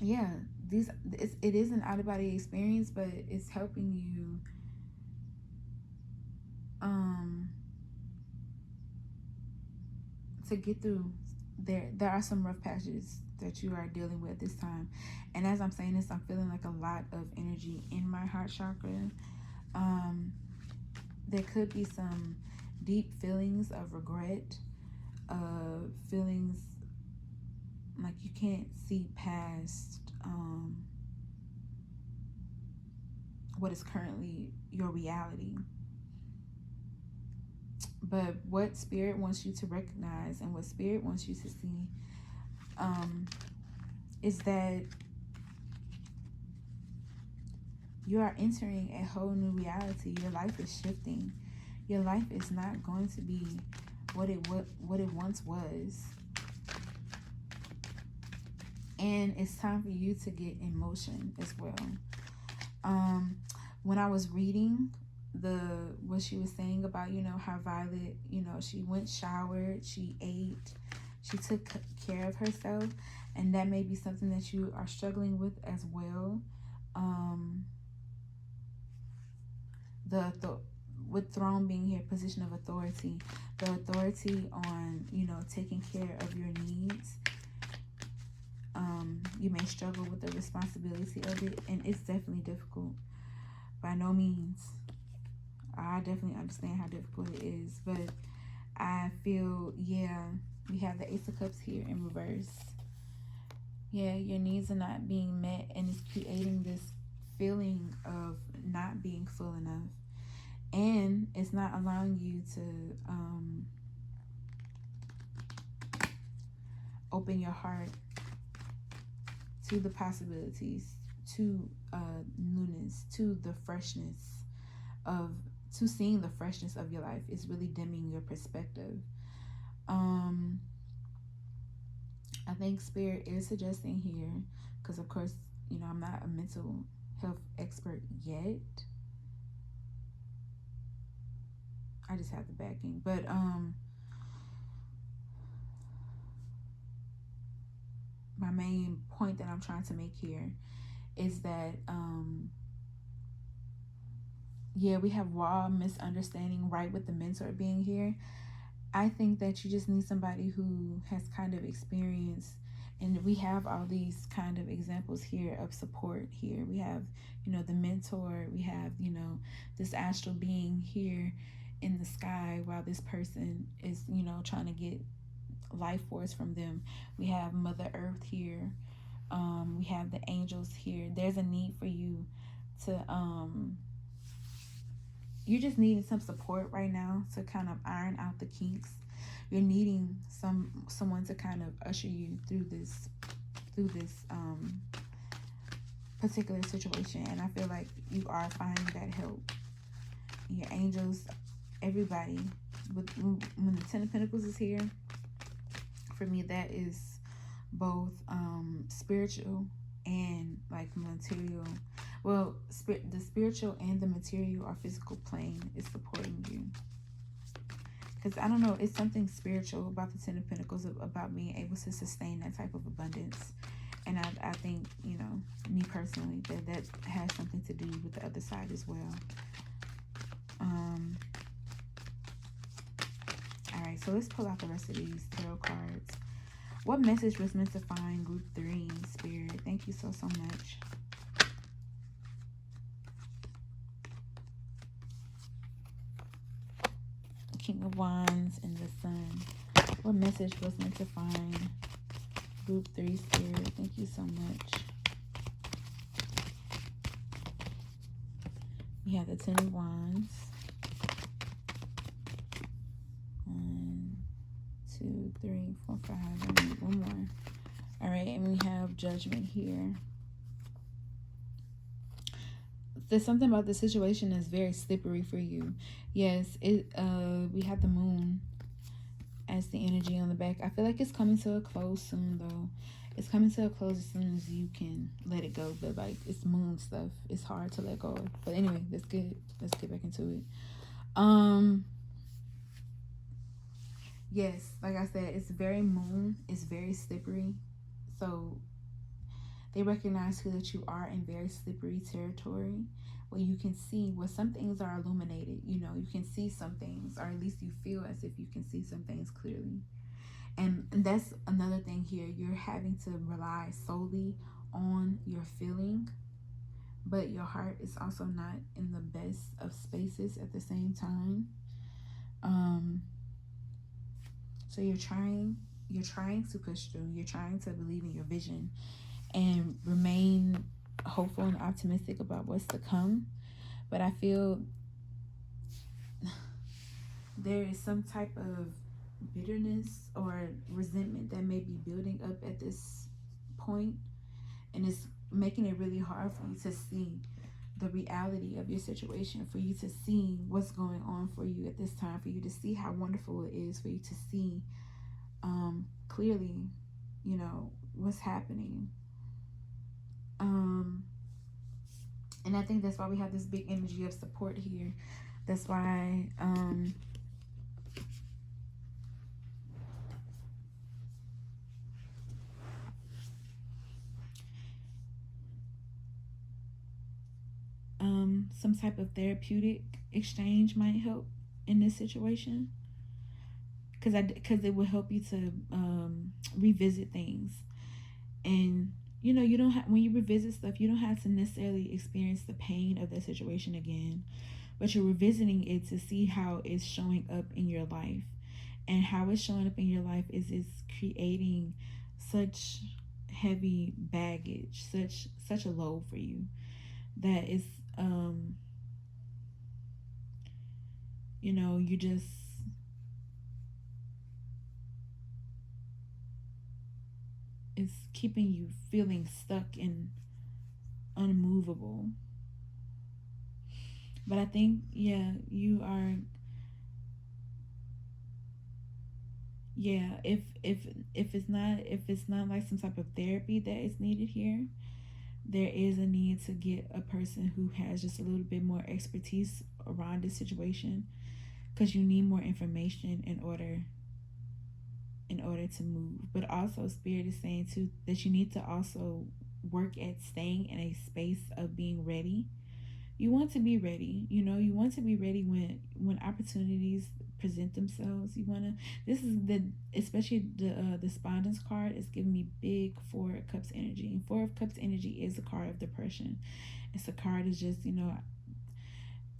it is an out-of-body experience, but it's helping you to get through. There are some rough patches that you are dealing with this time, and as I'm saying this, I'm feeling like a lot of energy in my heart chakra. There could be some deep feelings of regret, feelings like you can't see past what is currently your reality. But what Spirit wants you to recognize and what Spirit wants you to see is that you are entering a whole new reality. Your life is shifting. Your life is not going to be what it once was. And it's time for you to get in motion as well. When I was reading what she was saying about, how Violet, she went, showered, she ate, she took care of herself, and that may be something that you are struggling with as well. With throne being here, position of authority, the authority on, taking care of your needs. You may struggle with the responsibility of it, and it's definitely difficult. By no means. I definitely understand how difficult it is, but I feel, we have the Ace of Cups here in reverse. Your needs are not being met, and it's creating this feeling of not being full enough, and it's not allowing you to open your heart to the possibilities, to newness, to the freshness to seeing the freshness of your life. Is really dimming your perspective. I think Spirit is suggesting here, because of course, I'm not a mental health expert yet. I just have the backing, but my main point that I'm trying to make here is that we have raw misunderstanding, right, with the mentor being here. I think that you just need somebody who has kind of experienced, and we have all these kind of examples here of support here. We have, the mentor, we have, this astral being here in the sky while this person is, trying to get life force from them. We have Mother Earth here. We have the angels here. There's a need for you to you're just needing some support right now to kind of iron out the kinks. You're needing someone to kind of usher you through this particular situation, and I feel like you are finding that help. Your angels, everybody. When the Ten of Pentacles is here, for me, that is both spiritual and like material. Well, the spiritual and the material or physical plane is supporting you. Because I don't know, it's something spiritual about the Ten of Pentacles, about being able to sustain that type of abundance. And I think, me personally, that has something to do with the other side as well. Alright, so let's pull out the rest of these tarot cards. What message was meant to find Group 3, Spirit? Thank you so much. King of Wands and the Sun. What message was meant to find Group 3, Spirit? Thank you so much. We have the Ten of Wands. 1, 2, 3, 4, 5. I need one more. All right, and we have Judgment here. There's something about the situation that's very slippery for you. Yes, we have the Moon as the energy on the back. I feel like it's coming to a close soon, though. It's coming to a close as soon as you can let it go. But like, it's Moon stuff. It's hard to let go of. But anyway, that's good. Let's get back into it. Yes, like I said, it's very Moon. It's very slippery. So they recognize too that you are in very slippery territory where you can see where some things are illuminated. You can see some things, or at least you feel as if you can see some things clearly. And that's another thing here. You're having to rely solely on your feeling, but your heart is also not in the best of spaces at the same time. So you're trying to push through. You're trying to believe in your vision and remain hopeful and optimistic about what's to come. But I feel there is some type of bitterness or resentment that may be building up at this point, and it's making it really hard for you to see the reality of your situation, for you to see what's going on for you at this time, for you to see how wonderful it is, for you to see clearly, what's happening. Um, and I think that's why we have this big energy of support here. That's why some type of therapeutic exchange might help in this situation, because it will help you to revisit things. And you don't have, when you revisit stuff, you don't have to necessarily experience the pain of that situation again, but you're revisiting it to see how it's showing up in your life. And how it's showing up in your life is it's creating such heavy baggage, such a load for you, that is you just, it's keeping you feeling stuck and unmovable. But I think, yeah, you are, yeah, if it's not like some type of therapy that is needed here, there is a need to get a person who has just a little bit more expertise around this situation, because you need more information in order to move. But also, spirit is saying too that you need to also work at staying in a space of being ready. You want to be ready. You want to be ready when opportunities present themselves. You want to, this is the, especially the despondence card is giving me big Four of Cups energy. And Four of Cups energy is a card of depression. It's a card is just,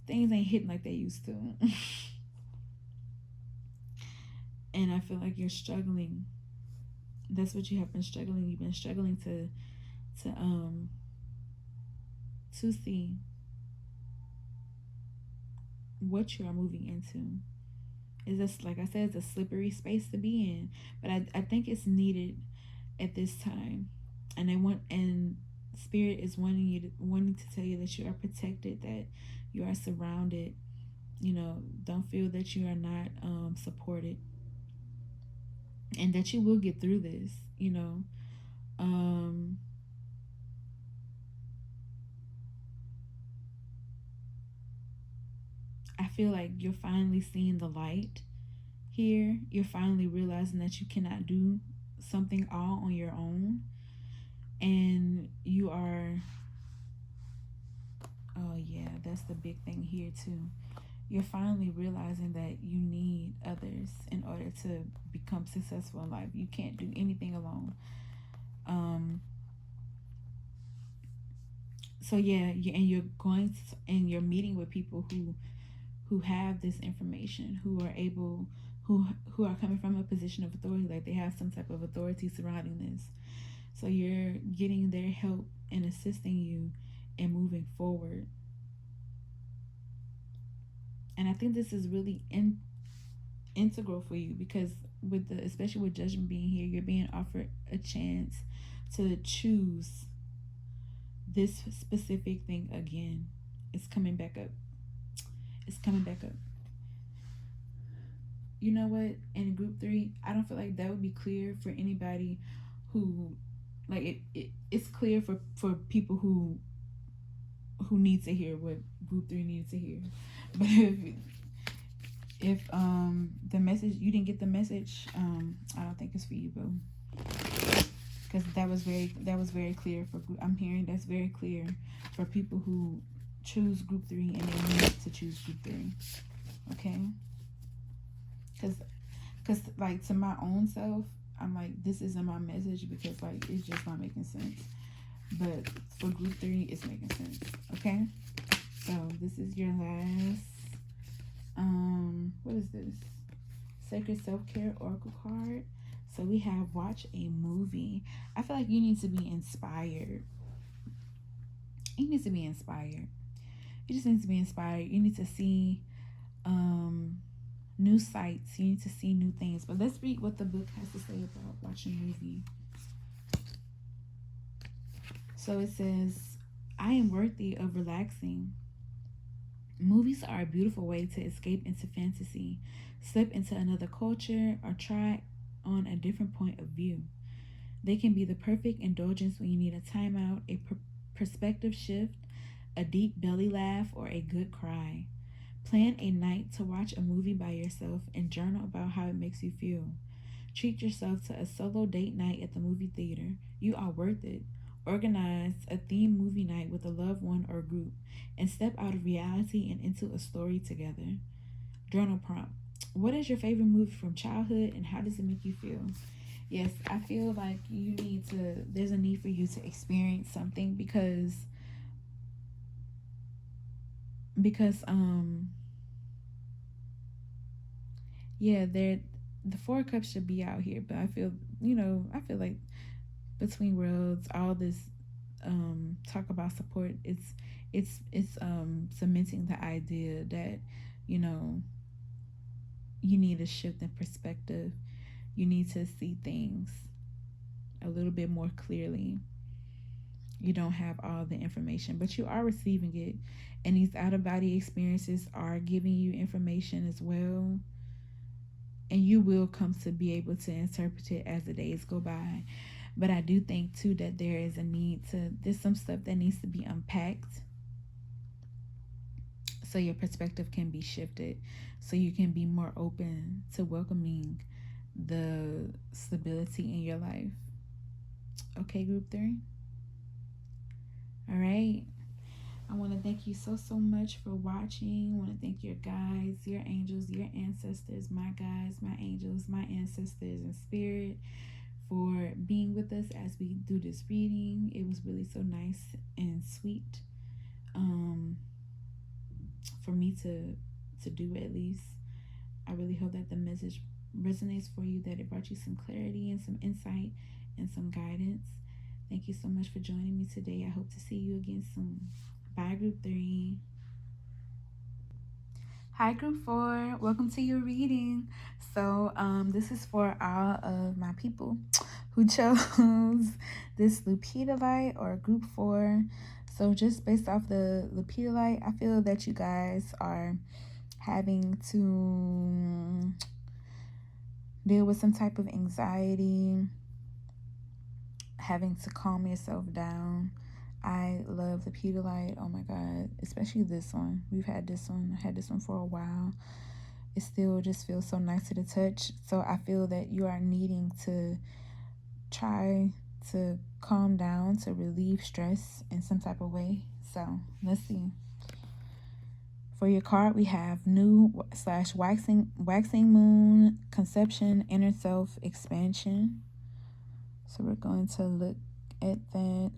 things ain't hitting like they used to. And I feel like you're struggling. That's what you have been struggling. You've been struggling to see what you are moving into. Is this, like I said, it's a slippery space to be in, but I think it's needed at this time. And spirit is wanting to tell you that you are protected, that you are surrounded. Don't feel that you are not supported, and that you will get through this. Um, I feel like you're finally seeing the light here. You're finally realizing that you cannot do something all on your own, and you are, oh yeah, that's the big thing here too. You're finally realizing that you need others in order to become successful in life. You can't do anything alone. um so yeah, and you're going to, and you're meeting with people who have this information, who are able, who are coming from a position of authority, like they have some type of authority surrounding this. So you're getting their help and assisting you in moving forward. And I think this is really integral for you, because with the, especially with Judgment being here, you're being offered a chance to choose this specific thing again. It's coming back up. It's coming back up. You know what? In group 3, I don't feel like that would be clear for anybody who, like, it's clear for people who need to hear what group 3 needs to hear. But if the message, you didn't get the message, I don't think it's for you, boo. Because that was very clear for group. I'm hearing that's very clear for people who choose group 3 and they need to choose group 3. Okay? Because like, to my own self, I'm like, this isn't my message, because like, it's just not making sense. But for group 3, it's making sense. Okay? So this is your last, what is this? Sacred Self-Care Oracle card. So we have watch a movie. I feel like you need to be inspired. You need to be inspired. You just need to be inspired. You need to see new sights. You need to see new things. But let's read what the book has to say about watching a movie. So it says, I am worthy of relaxing. Movies are a beautiful way to escape into fantasy, slip into another culture, or try on a different point of view. They can be the perfect indulgence when you need a timeout, a perspective shift, a deep belly laugh, or a good cry. Plan a night to watch a movie by yourself and journal about how it makes you feel. Treat yourself to a solo date night at the movie theater. You are worth it. Organize a themed movie night with a loved one or group and step out of reality and into a story together. Journal prompt. What is your favorite movie from childhood and how does it make you feel? Yes, I feel like there's a need for you to experience something because yeah, the four cups should be out here, but I feel like between worlds, all this talk about support, it's cementing the idea that you know you need a shift in perspective. You need to see things a little bit more clearly. You don't have all the information, but you are receiving it, and these out of body experiences are giving you information as well, and you will come to be able to interpret it as the days go by. But I do think too that there's some stuff that needs to be unpacked so your perspective can be shifted, so you can be more open to welcoming the stability in your life. Okay, group 3. All right. I want to thank you so much for watching. I want to thank your guides, your angels, your ancestors, my guides, my angels, my ancestors, and spirit for being with us as we do this reading. It was really so nice and sweet for me to do, at least. I really hope that the message resonates for you, that it brought you some clarity and some insight and some guidance. Thank you so much for joining me today. I hope to see you again soon. Bye, group 3. Hi, group 4. Welcome to your reading. So this is for all of my people who chose this Lepidolite or group 4. So just based off the Lepidolite, I feel that you guys are having to deal with some type of anxiety, having to calm yourself down. I love the Lepidolite. Oh my God, especially this one. We've had this one. I had this one for a while. It still just feels so nice to the touch. So I feel that you are needing to try to calm down, to relieve stress in some type of way. So let's see. For your card, we have new/waxing moon, conception, inner self, expansion. So we're going to look at that.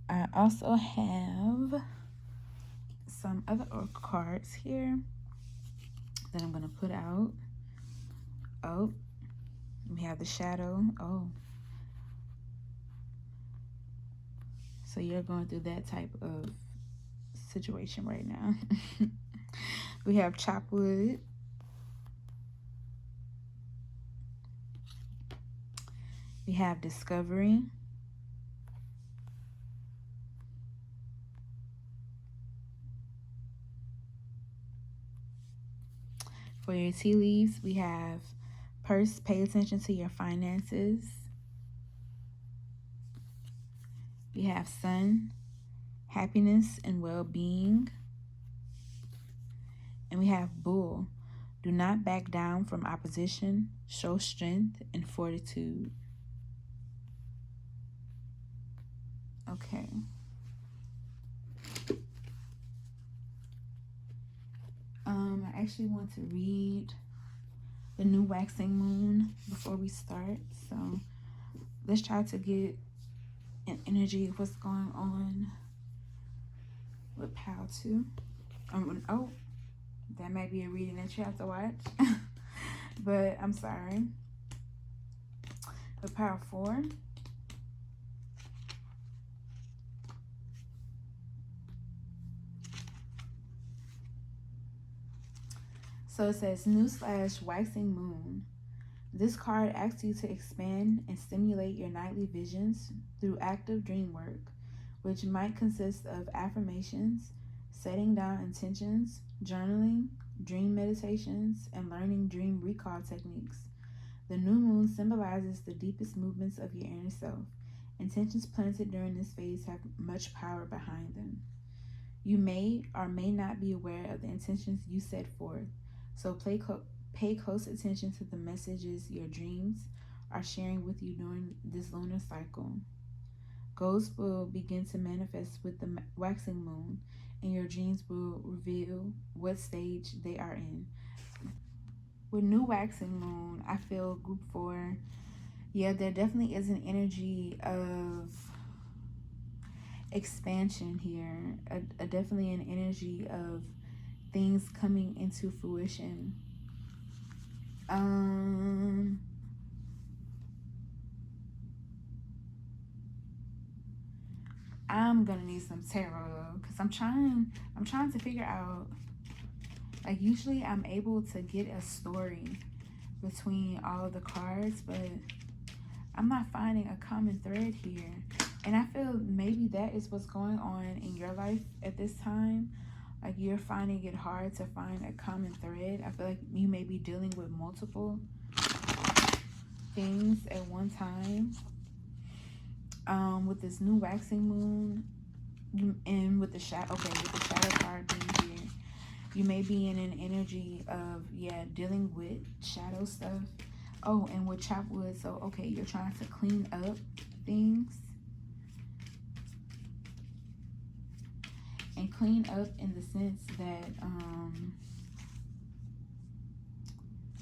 I also have some other oracle cards here that I'm going to put out. Oh, we have the shadow. Oh. So you're going through that type of situation right now. We have chopwood. We have discovery. For your tea leaves, we have purse, pay attention to your finances. We have sun, happiness and well-being. And we have bull, do not back down from opposition, show strength and fortitude. Okay. I actually want to read the new waxing moon before we start. So let's try to get an energy of what's going on with Pal 2. Oh, that may be a reading that you have to watch. But I'm sorry. With Pal 4. So it says / waxing moon. This card asks you to expand and stimulate your nightly visions through active dream work, which might consist of affirmations, setting down intentions, journaling, dream meditations, and learning dream recall techniques. The new moon symbolizes the deepest movements of your inner self. Intentions planted during this phase have much power behind them. You may or may not be aware of the intentions you set forth, so pay close attention to the messages your dreams are sharing with you during this lunar cycle. Goals will begin to manifest with the waxing moon, and your dreams will reveal what stage they are in. With new waxing moon, I feel group 4, yeah, there definitely is an energy of expansion here, definitely an energy of things coming into fruition. I'm gonna need some tarot because I'm trying to figure out, like, usually I'm able to get a story between all of the cards, but I'm not finding a common thread here. And I feel maybe that is what's going on in your life at this time. Like, you're finding it hard to find a common thread. I feel like you may be dealing with multiple things at one time. With this new waxing moon, and with the shadow, with the shadow card being here, you may be in an energy of, dealing with shadow stuff. Oh, and with chop wood, so okay, you're trying to clean up things. And clean up in the sense that,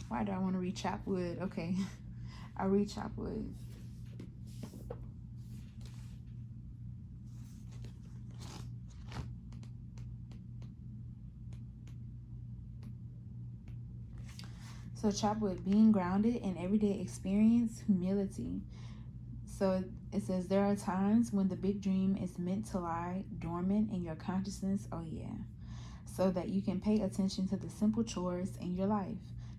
why do I want to read chop wood? Okay, I read chop wood. So chopwood, being grounded in everyday experience, humility. So it says there are times when the big dream is meant to lie dormant in your consciousness. Oh yeah. So that you can pay attention to the simple chores in your life.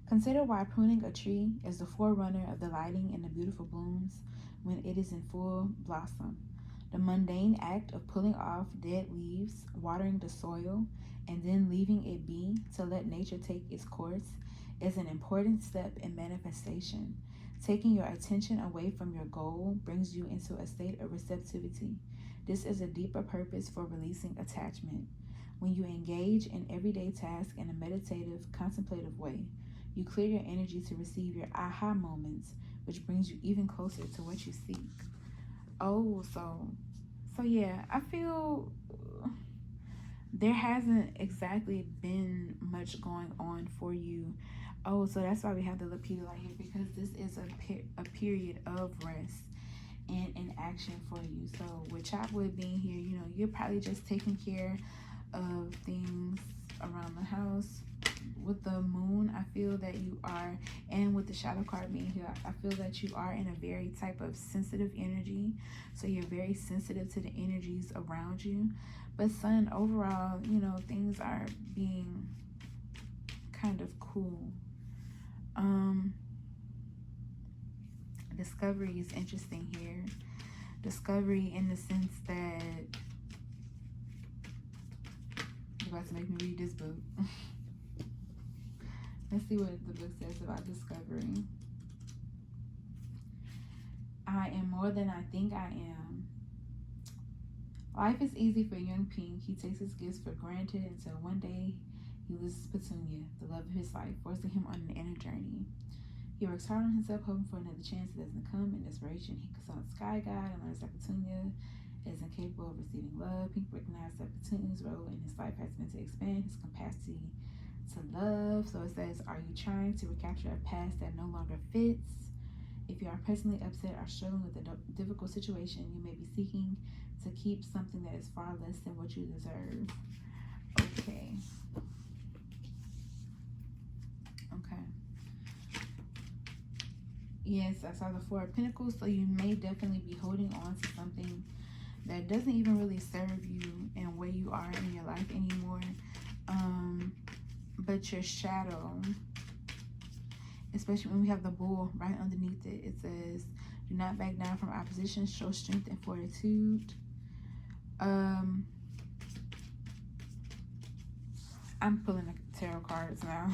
Consider why pruning a tree is the forerunner of the lighting and the beautiful blooms when it is in full blossom. The mundane act of pulling off dead leaves, watering the soil, and then leaving it be to let nature take its course is an important step in manifestation. Taking your attention away from your goal brings you into a state of receptivity. This is a deeper purpose for releasing attachment. When you engage in everyday tasks in a meditative, contemplative way, you clear your energy to receive your aha moments, which brings you even closer to what you seek. Oh, so yeah, I feel there hasn't exactly been much going on for you. Oh, so that's why we have the Lepidolite here, because this is a period of rest and in action for you. So with chopwood being here, you're probably just taking care of things around the house. With the moon, I feel that you are, and with the shadow card being here, I feel that you are in a very type of sensitive energy. So you're very sensitive to the energies around you. But sun, overall, things are being kind of cool. Discovery is interesting here. Discovery in the sense that you're about to make me read this book. Let's see what the book says about discovery. I am more than I think I am. Life is easy for young Pink. He takes his gifts for granted until one day he loses Petunia, the love of his life, forcing him on an inner journey. He works hard on himself, hoping for another chance that doesn't come. In desperation, he consults Sky God and learns that Petunia is incapable of receiving love. Pink recognizes that Petunia's role in his life has been to expand his capacity to love. So it says, are you trying to recapture a past that no longer fits? If you are presently upset or struggling with a difficult situation, you may be seeking to keep something that is far less than what you deserve. Okay. Yes, I saw the Four of Pentacles, so you may definitely be holding on to something that doesn't even really serve you and where you are in your life anymore. But your shadow, especially when we have the bull right underneath it, it says, do not back down from opposition, show strength and fortitude. I'm pulling the tarot cards now.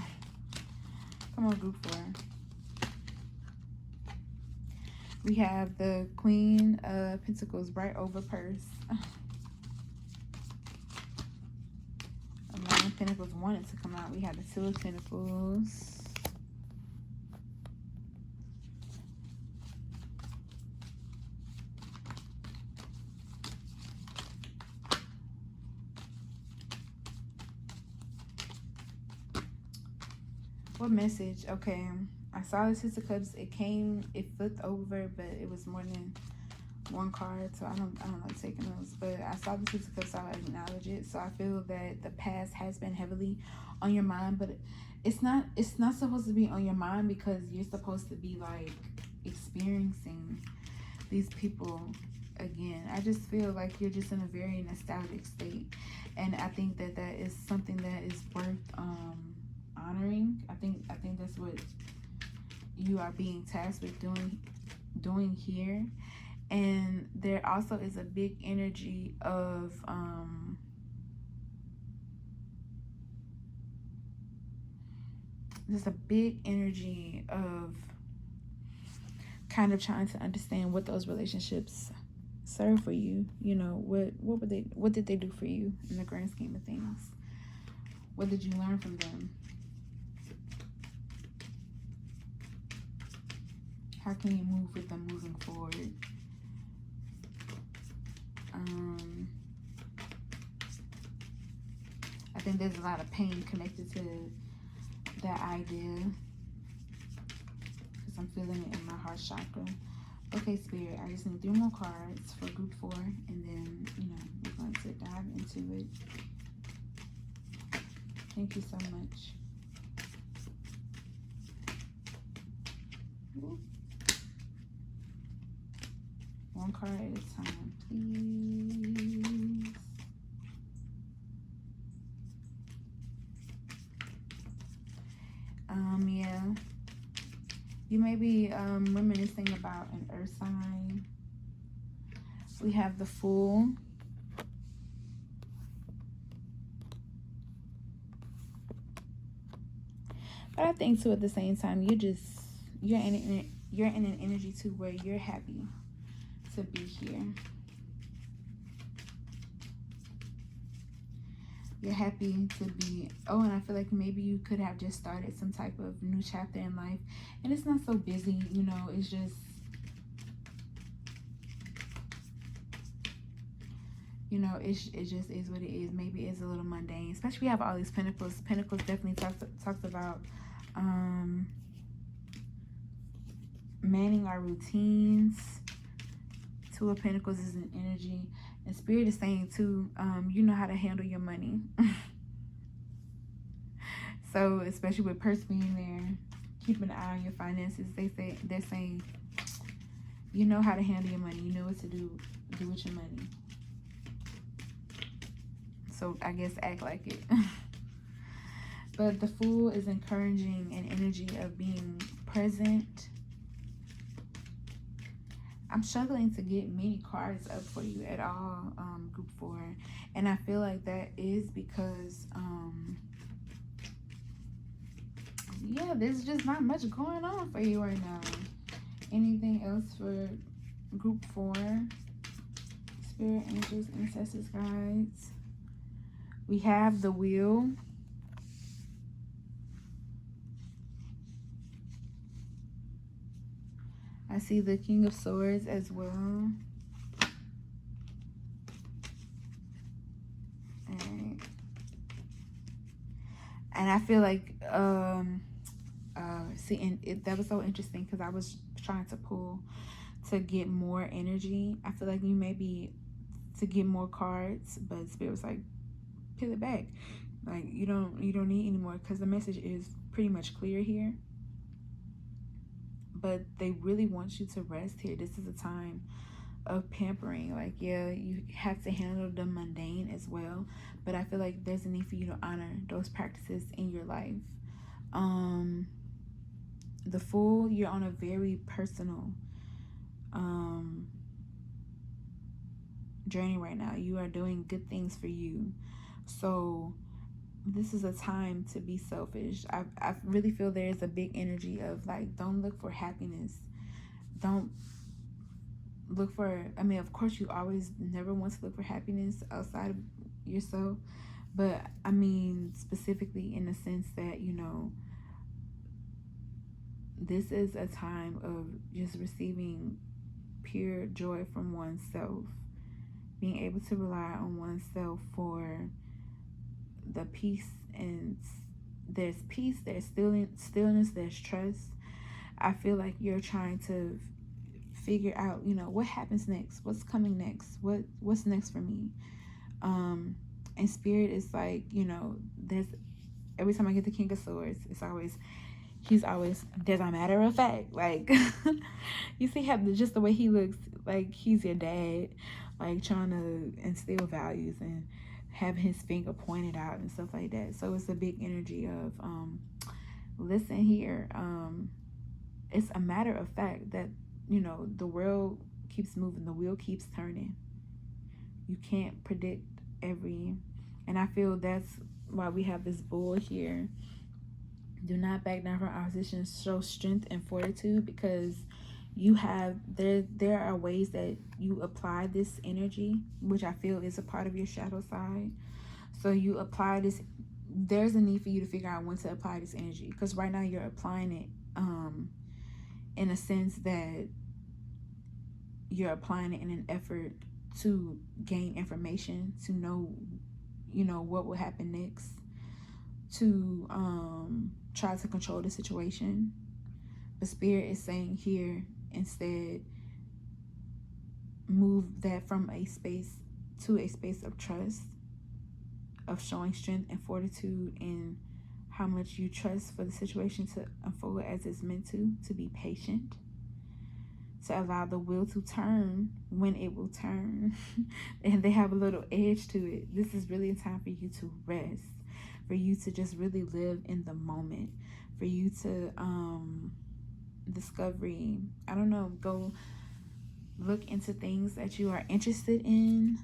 Come on, group 4. We have the Queen of Pentacles right over purse. A Nine of Pentacles wanted to come out. We have the Two of Pentacles. What message? Okay, I saw the Six of Cups. It flipped over, but it was more than one card, so I don't like taking those. But I saw the Six of Cups, so I acknowledge it. So I feel that the past has been heavily on your mind, but it's not supposed to be on your mind, because you're supposed to be like experiencing these people again. I just feel like you're just in a very nostalgic state, and I think that is something that is worth honoring. I think that's what you are being tasked with doing here. And there also is a big energy of there's a big energy of kind of trying to understand what those relationships serve for you. You know, what did they do for you in the grand scheme of things? What did you learn from them? How can you move with them moving forward? I think there's a lot of pain connected to that idea, because I'm feeling it in my heart chakra. Okay, Spirit, I just need 3 more cards for group 4, and then, you know, we're going to dive into it. Thank you so much. Ooh. 1 card at a time, please. Yeah. You may be reminiscing about an earth sign. We have the Fool. But I think too, at the same time, you're in an energy too where you're happy to be here. You're happy to be, and I feel like maybe you could have just started some type of new chapter in life, and it's not so busy, you know, it's just, you know, it just is what it is. Maybe it's a little mundane, especially we have all these pentacles. Pentacles definitely talks about manning our routines. Two of Pentacles is an energy. And Spirit is saying too, you know how to handle your money. So especially with purse being there, keeping an eye on your finances, they're saying you know how to handle your money. You know what to do with your money. So I guess act like it. But the Fool is encouraging an energy of being present. I'm struggling to get many cards up for you at all, group 4. And I feel like that is because, yeah, there's just not much going on for you right now. Anything else for group 4? Spirit, angels, ancestors, guides. We have the Wheel. I see the King of Swords as well. And I feel like, see, and that was so interesting because I was trying to pull to get more energy. I feel like you may be to get more cards, but Spirit was like, peel it back. Like, you don't need any more, because the message is pretty much clear here. But they really want you to rest here. This is a time of pampering. Like, yeah, you have to handle the mundane as well, but I feel like there's a need for you to honor those practices in your life. The Fool, you're on a very personal journey right now. You are doing good things for you, so this is a time to be selfish. I really feel there is a big energy of like, don't look for happiness, don't look for, I mean, of course you always never want to look for happiness outside of yourself, but I mean specifically in the sense that, you know, this is a time of just receiving pure joy from oneself, being able to rely on oneself for the peace. And there's peace, there's stillness, there's trust. I feel like you're trying to figure out, you know, what happens next, what's coming next, what's next for me. And Spirit is like, you know, there's, every time I get the King of Swords, it's always, he's always, there's a matter of fact, like, you see how just the way he looks, like he's your dad, like trying to instill values and having his finger pointed out and stuff like that. So it's a big energy of, listen here, it's a matter of fact that, you know, the world keeps moving, the wheel keeps turning. You can't predict and I feel that's why we have this bull here. Do not back down from opposition. Show strength and fortitude, because you have, there are ways that you apply this energy, which I feel is a part of your shadow side. So you apply this, there's a need for you to figure out when to apply this energy, because right now you're applying it in a sense that you're applying it in an effort to gain information, to know, you know, what will happen next, to try to control the situation. But Spirit is saying here, instead, move that from a space to a space of trust, of showing strength and fortitude, and how much you trust for the situation to unfold as it's meant to be patient, to allow the wheel to turn when it will turn. And they have a little edge to it. This is really a time for you to rest, for you to just really live in the moment, for you to discovery, I don't know, go look into things that you are interested in.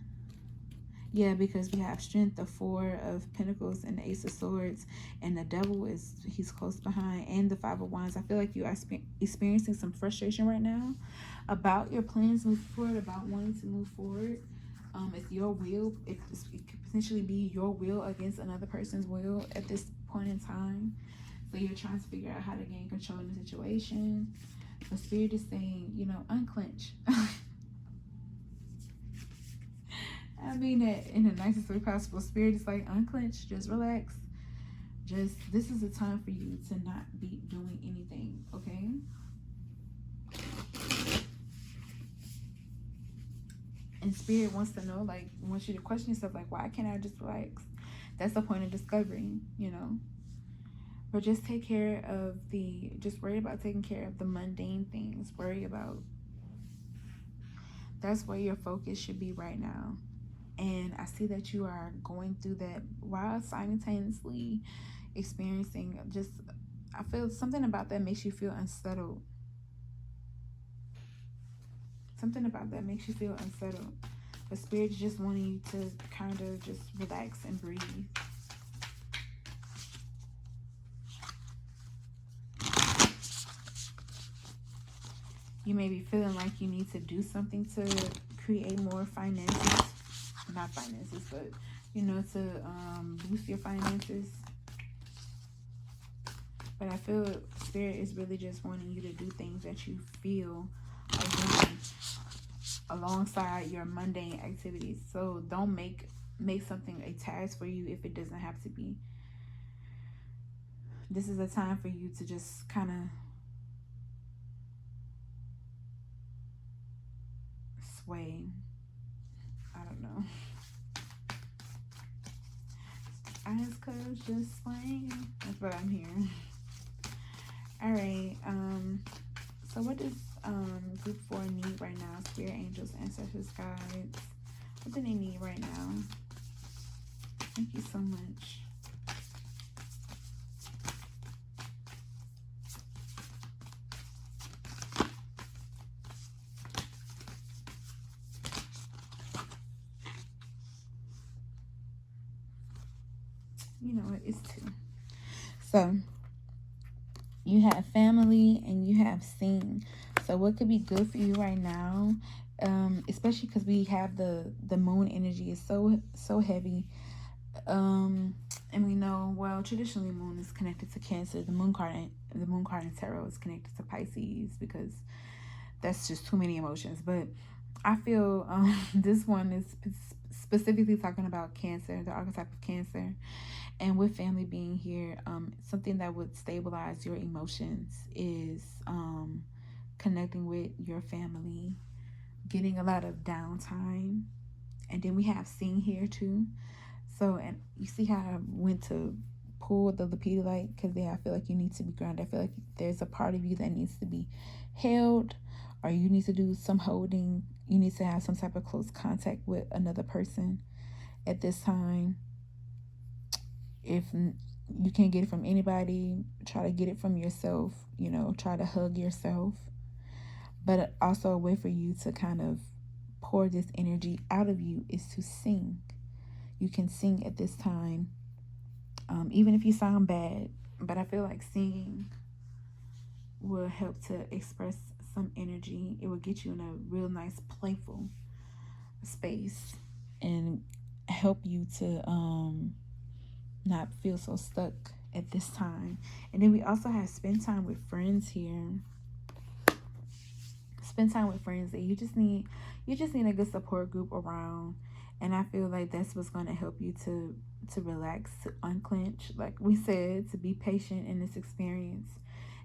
Yeah, because we have strength, the Four of Pentacles, and the Ace of Swords, and the Devil is, he's close behind, and the Five of Wands. I feel like you are experiencing some frustration right now about your plans moving forward, about wanting to move forward. It's your will. It could potentially be your will against another person's will at this point in time. So you're trying to figure out how to gain control in the situation. But Spirit is saying, you know, unclench. I mean that in the nicest way possible. Spirit is like, unclench, just relax. Just, this is a time for you to not be doing anything, okay? And Spirit wants to know, like, wants you to question yourself, like, why can't I just relax? That's the point of discovery, you know? But just take care of just worry about taking care of the mundane things. Worry about, that's where your focus should be right now. And I see that you are going through that while simultaneously experiencing just, I feel something about that makes you feel unsettled. Something about that makes you feel unsettled. But Spirit's just wanting you to kind of just relax and breathe. You may be feeling like you need to do something to create more finances. Not finances, but, you know, to boost your finances. But I feel Spirit is really just wanting you to do things that you feel are doing alongside your mundane activities. So don't make something a task for you if it doesn't have to be. This is a time for you to just kind of sway. I don't know. Eyes closed, just swaying. That's what I'm hearing. All right. So what does group 4 need right now? Spirit, angels, ancestors, guides. What do they need right now? Thank you so much. You know what? It's 2. So you have family and you have seen. So what could be good for you right now, especially because we have the moon energy is so heavy, and we know, well, traditionally moon is connected to Cancer. The moon card in tarot is connected to Pisces because that's just too many emotions. But I feel this one is specifically talking about Cancer, the archetype of Cancer. And with family being here, something that would stabilize your emotions is connecting with your family, getting a lot of downtime. And then we have seen here too. So, and you see how I went to pull the Lepidolite because I feel like you need to be grounded. I feel like there's a part of you that needs to be held, or you need to do some holding. You need to have some type of close contact with another person at this time. If you can't get it from anybody, try to get it from yourself. You know, try to hug yourself. But also a way for you to kind of pour this energy out of you is to sing. You can sing at this time, even if you sound bad. But I feel like singing will help to express some energy. It will get you in a real nice, playful space and help you to not feel so stuck at this time. And then we also have spend time with friends here. Spend time with friends that you just need a good support group around. And I feel like that's what's going to help you to relax, to unclench, like we said, to be patient in this experience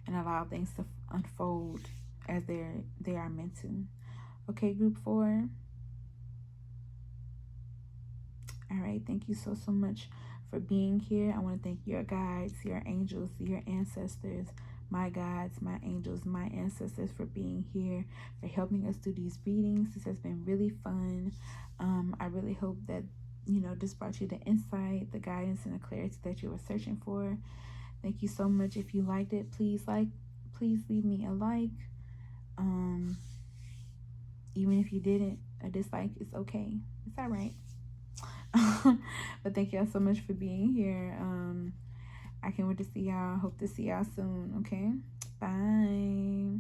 and allow things to unfold as they are meant to. Okay, group 4. All right, thank you so much for being here. I want to thank your guides, your angels, your ancestors, my guides, my angels, my ancestors for being here, for helping us do these readings. This has been really fun. I really hope that, you know, this brought you the insight, the guidance, and the clarity that you were searching for. Thank you so much. If you liked it, please leave me a like. Even if you didn't, a dislike is okay. It's all right. But thank y'all so much for being here. I can't wait to see y'all. Hope to see y'all soon. Okay, bye.